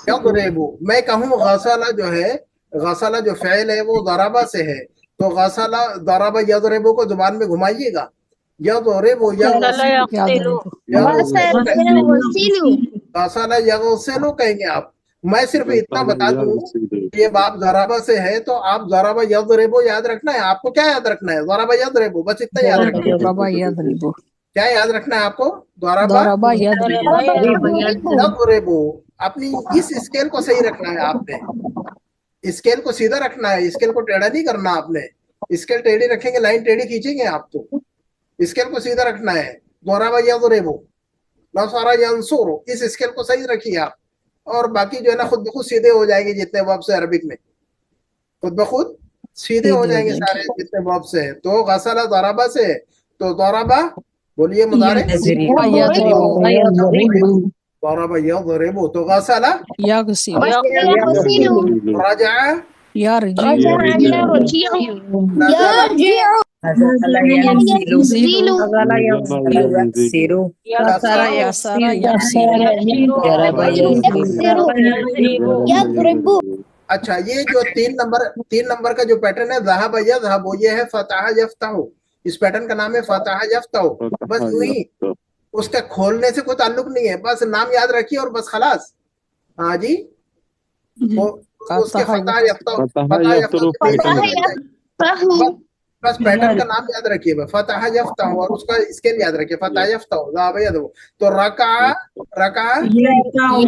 यज़रिबु। मैं कहूँ गसला जो है, गसला जो फ़ेल है वो ज़रबा से है, तो गसला ज़रब यज़रिबु को जुबान में घुमाइएगा। यज़रिबु गसला यग़सिलु कहेंगे आप। मैं सिर्फ इतना बता दूं, ये बाब ज़रबा से है, तो आप ज़रब यज़रिबु याद रखना है। आपको क्या याद रखना है? ज़रब यज़रिबु, बस इतना याद रखना है। क्या याद रखना है आपको? ज़रब यज़रिबु। अपनी इस स्केल को सही रखना है आपने, स्केल को सीधा रखना है, स्केल को टेढ़ा नहीं करना आपने। स्केल टेढ़ी रखेंगे, लाइन टेढ़ी खींचेंगे आप, तो स्केल को सीधा रखना है। ज़रब यज़रिबु, नसरा यंसुरु, इस स्केल को सही रखिए आप, और बाकी जो है ना खुद ब खुद सीधे हो जाएंगे। जितने वर्ब्स है अरबिक में खुद ब खुद सीधे हो जाएंगे सारे जितने वर्ब्स है। तो गसला ज़रबा से है, तो ज़रबा बोलिए मुदारे, ज़रब यज़रिबु। तो गसला रजअ अच्छा, ये जो 3 नंबर का जो पैटर्न है, ज़हब यज़हबु, ये है फतह यफ्तहु। इस पैटर्न का नाम है फतह यफ्तहु। बस यूं ही, उसका खोलने से कोई ताल्लुक नहीं है, बस नाम याद रखिए और बस खलास। हाँ जी, उसके फतह यफ्तहु, बस पैटर्न का नाम याद रखिए, फतह यफ्तहु, और उसका स्केल याद रखिए, फतह यफ्तहु, ज़हब यज़हबु। तो रका यरकाउ,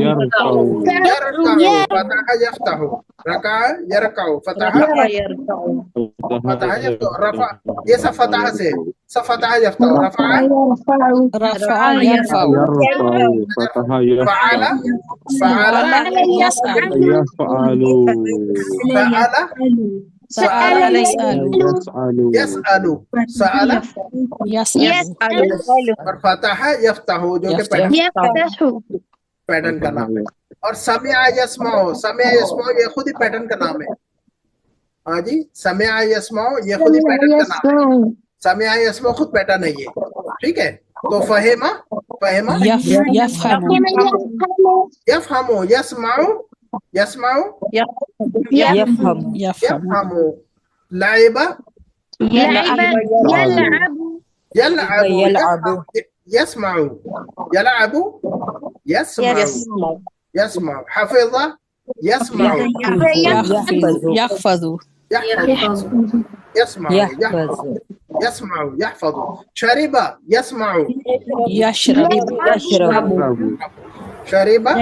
फतह यफ्तहु, रका यरकाउ, फतह यफ्तहु, रफा, ये सब फतह से, सब फतह यफ्तहु, रफा यरफाउ, फअला सअला यसअलु, सअला और फतह यफ्तहु, जो कि पैटर्न का नाम है। और समिअ यस्मउ, समिअ यस्मउ ये खुद ही पैटर्न का नाम है। हाँ जी, समिअ यस्मउ ये खुद ही पैटर्न का नाम है। समिअ यस्मउ खुद पैटर्न है ये, ठीक है। तो फहिमा यफहमु, यस्मउ यफहमु, लाइबा यलअबु, यस्मउ यलअबु यस्मउ, हफिज़ा यस्मउ, यहफ़ज़ु यस्माउ यहफज़ु, शरिबा यस्माउ, यशरबु शरिबा,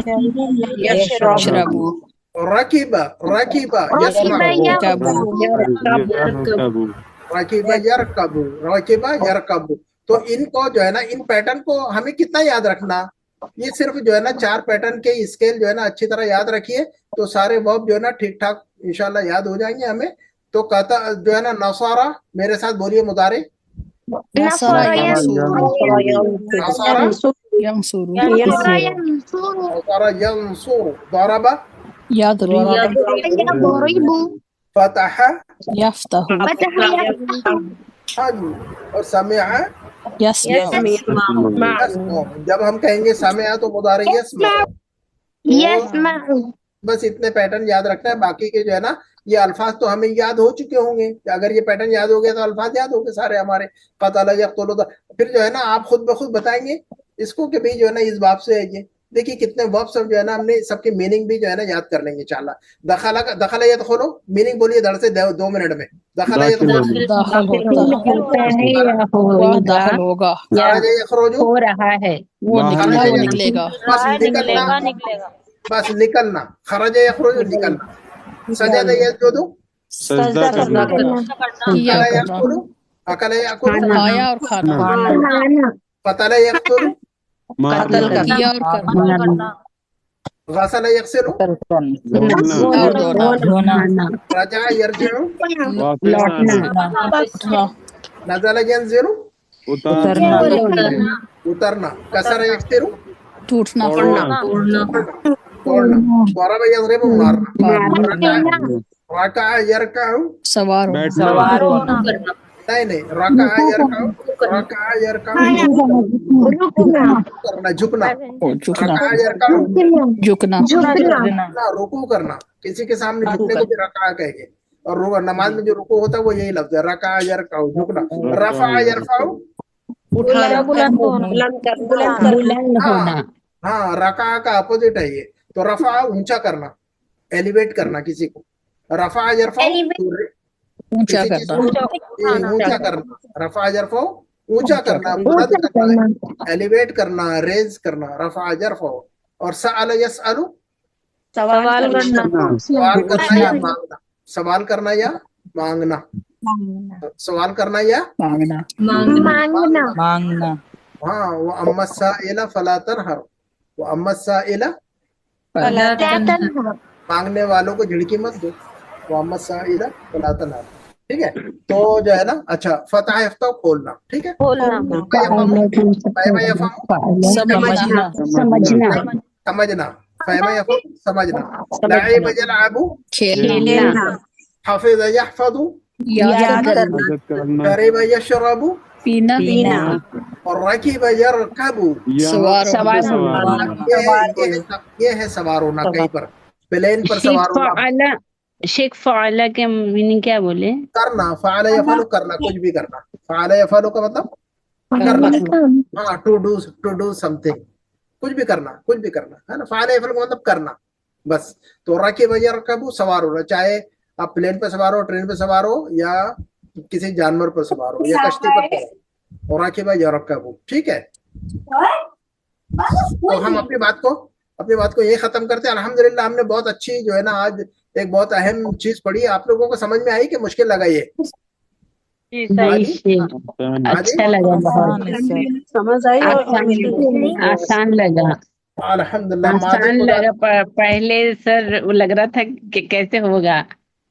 यशरबु रकिबा रकिबा यस्माउ, रकिबा यरकबु, रकिबा यरकबु। तो इनको जो है ना, इन पैटर्न को हमें कितना याद रखना, ये सिर्फ जो है ना 4 पैटर्न के स्केल जो है ना अच्छी तरह याद रखिए, तो सारे वर्ब जो है ना ठीक ठाक इंशाल्लाह याद हो जाएंगे हमें। तो कहता जो है ना नसारा, मेरे साथ बोलिए मुदारे, नसरा यंसुरु नसारा यंसुरु नसारा यंसुर, दरबा यदरिबु फतहा, यफ्तहु हाँ जी, और समिआ यस्मउ। जब हम कहेंगे समिआ तो मुदारे यस्मा, बस इतने पैटर्न याद रखना है। बाकी के जो है ना ये अल्फाज तो हमें याद हो चुके होंगे, अगर ये पैटर्न याद हो गया तो अल्फाज याद हो गए सारे हमारे। क़तला यक़्तुलु, फिर जो है ना आप खुद ब खुद बताएंगे इसको कि भाई जो है ना इस बाब से है ये। देखिए कितने वर्ब सब जो है ना हमने सबके मीनिंग भी जो है ना याद कर लेंगे इंशाल्लाह। दखला यदखुलु, मीनिंग बोलिए धड़ से 2 मिनट में। दखला यदखुलु, दाखिल होगा, खरज यखरुजु, हो रहा है, वो निकलेगा। बस निकलना, बस निकलना, खरज यखरुजु निकलना। सजद यसजुदु, सजदा करना, अकला यअकुलु, अकला यअकुलु, खाया और खाना, क़तला यक़्तुलु, किया और करना, गसला यग़सिलु, धोना, रजा यरजिउ, उठना, नज़ला यंज़िलु, उतरना, कसरा यकसिरु, टूटना, तोड़ना, ज़रबा यज़रिबु, मारना, रका यरकउ, सवार होना, नहीं रका यरकउ, रका यरकउ करना, झुकना, रका यरकउ झुकना, रुकू करना, किसी के सामने झुकने को भी रका कहेंगे। और नमाज में जो रुकू होता है वो यही लफ्ज है, रका यरकउ, झुकना। रफा यरफउ, बुलंद होना। हाँ, रका का अपोजिट है ये। तो रफा ऊंचा करना, एलिवेट करना किसी को। रफा यरफउ ऊंचा करना, ऊंचा करना, रफा यरफउ ऊंचा करना, बुलंद करना, एलिवेट करना, रेज करना, रफा यरफउ। और सअल यसअलु, सवाल करना, सवाल करना या मांगना, सवाल करना या मांगना, सवाल करना या मांगना। हाँ, वो अम्मा साइला फला तनहर, वो अम्मा साइला, मांगने वालों को झिड़की मत दो, वो अम्मा साइला फला तनहर। ठीक है, तो जो है ना, अच्छा, फतह यफ्तह खोलना, ठीक है, समझना, फहम यफहम समझना, लअब यलअबु खेलना, हफिज़ यहफज़ु याद करना, शरिब यशरबु पीना, और रकिब यरकबु सवार ये है सवार होना। कहीं पर प्लेन पर सवार होना। शेख फ़अला के मीनिंग क्या बोले? करना, फ़अल यफ़अलु करना, कुछ भी करना। फ़अल यफ़अलु का मतलब करना, हाँ, टू डू समथिंग, कुछ भी करना, कुछ भी करना है ना। फ़अल यफ़अलु का मतलब करना, बस। तो रकिब यरकबु सवार होना, चाहे आप प्लेन पर सवार हो, ट्रेन पर सवार हो, या किसी जानवर पर सवार हो, या कश्ती पर सवार हो। और रकिब यरकबु, ठीक है। तो हम अपनी बात को यही खत्म करते हैं। अल्हम्दुलिल्लाह हमने बहुत अच्छी जो है ना आज एक बहुत अहम चीज पढ़ी। आप लोगों को समझ में आई कि मुश्किल लगा ये? अच्छा लगा, बहुत समझ आई और आसान लगा, अल्हम्दुलिल्लाह। आसान लगा। पहले सर लग रहा था कि कैसे होगा।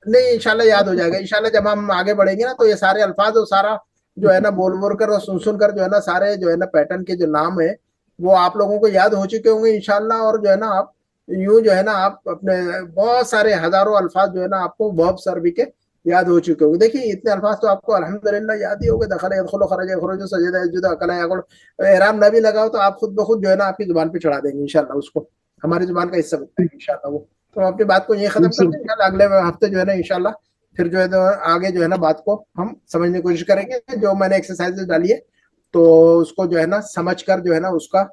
नहीं, इंशाल्लाह याद हो जाएगा। इंशाल्लाह जब हम आगे बढ़ेंगे ना तो ये सारे अल्फाज और सारा जो है ना बोल कर और सुन कर जो है ना सारे जो है ना पैटर्न के जो नाम है वो आप लोगों को याद हो चुके होंगे इंशाल्लाह। और जो है ना आप यूं जो है ना आप अपने बहुत सारे हजारों अल्फाज जो है ना आपको वर्ब सर्वी के याद हो चुके होंगे। देखिए इतने अल्फाज तो आपको अल्हम्दुलिल्लाह याद ही होंगे। दखल यदखुलु, खरज यखरुजु, सजदा यसजुदु, अकला यअकुलु। एहराम न भी लगाओ तो आप खुद ब खुद जो है ना आपकी जुबान पे चढ़ा देंगे इंशाल्लाह। उसको हमारी जुबान का हिस्सा बनता है इंशाल्लाह वो। तो हम अपनी बात को यही खत्म करते हैं। इंशाल्लाह अगले हफ्ते जो है ना इंशाल्लाह फिर जो है तो आगे जो है ना बात को हम समझने की कोशिश करेंगे। जो मैंने एक्सरसाइजेस डाली है तो उसको जो है ना समझ कर जो है ना उसका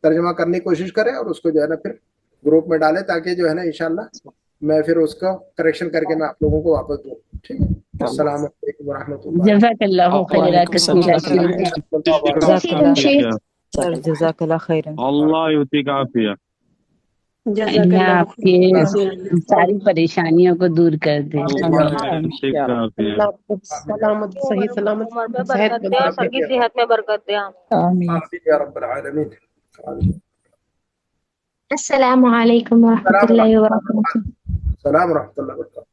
तर्जुमा करने की कोशिश करें और उसको जो है ना फिर ग्रुप में डालें, ताकि जो है ना इंशाल्लाह मैं फिर उसका करेक्शन करके मैं आप लोगों को वापस दूँ। ठीक है, अस्सलाम वालेकुम। ورحمۃ اللہ جزاکاللہ خیرہ وعلیکم السلام کثیرہ ورحمۃ اللہ شیخ جزاک اللہ شيخ سر جزاک اللہ خیرا اللہ یعطیک عافیہ جزاک اللہ اللہ آپ کے ساری پریشانیوں کو دور کر دے اللہ یعطیک عافیہ اللہ آپ کو سلامت صحیح سلامت عمر میں صحت برکت دے اور سب کی صحت میں برکت دے آمین آمین یا رب العالمین آمین. السلام عليكم ورحمة السلام الله وبركاته. السلام ورحمۃ اللہ وبرکاتہ.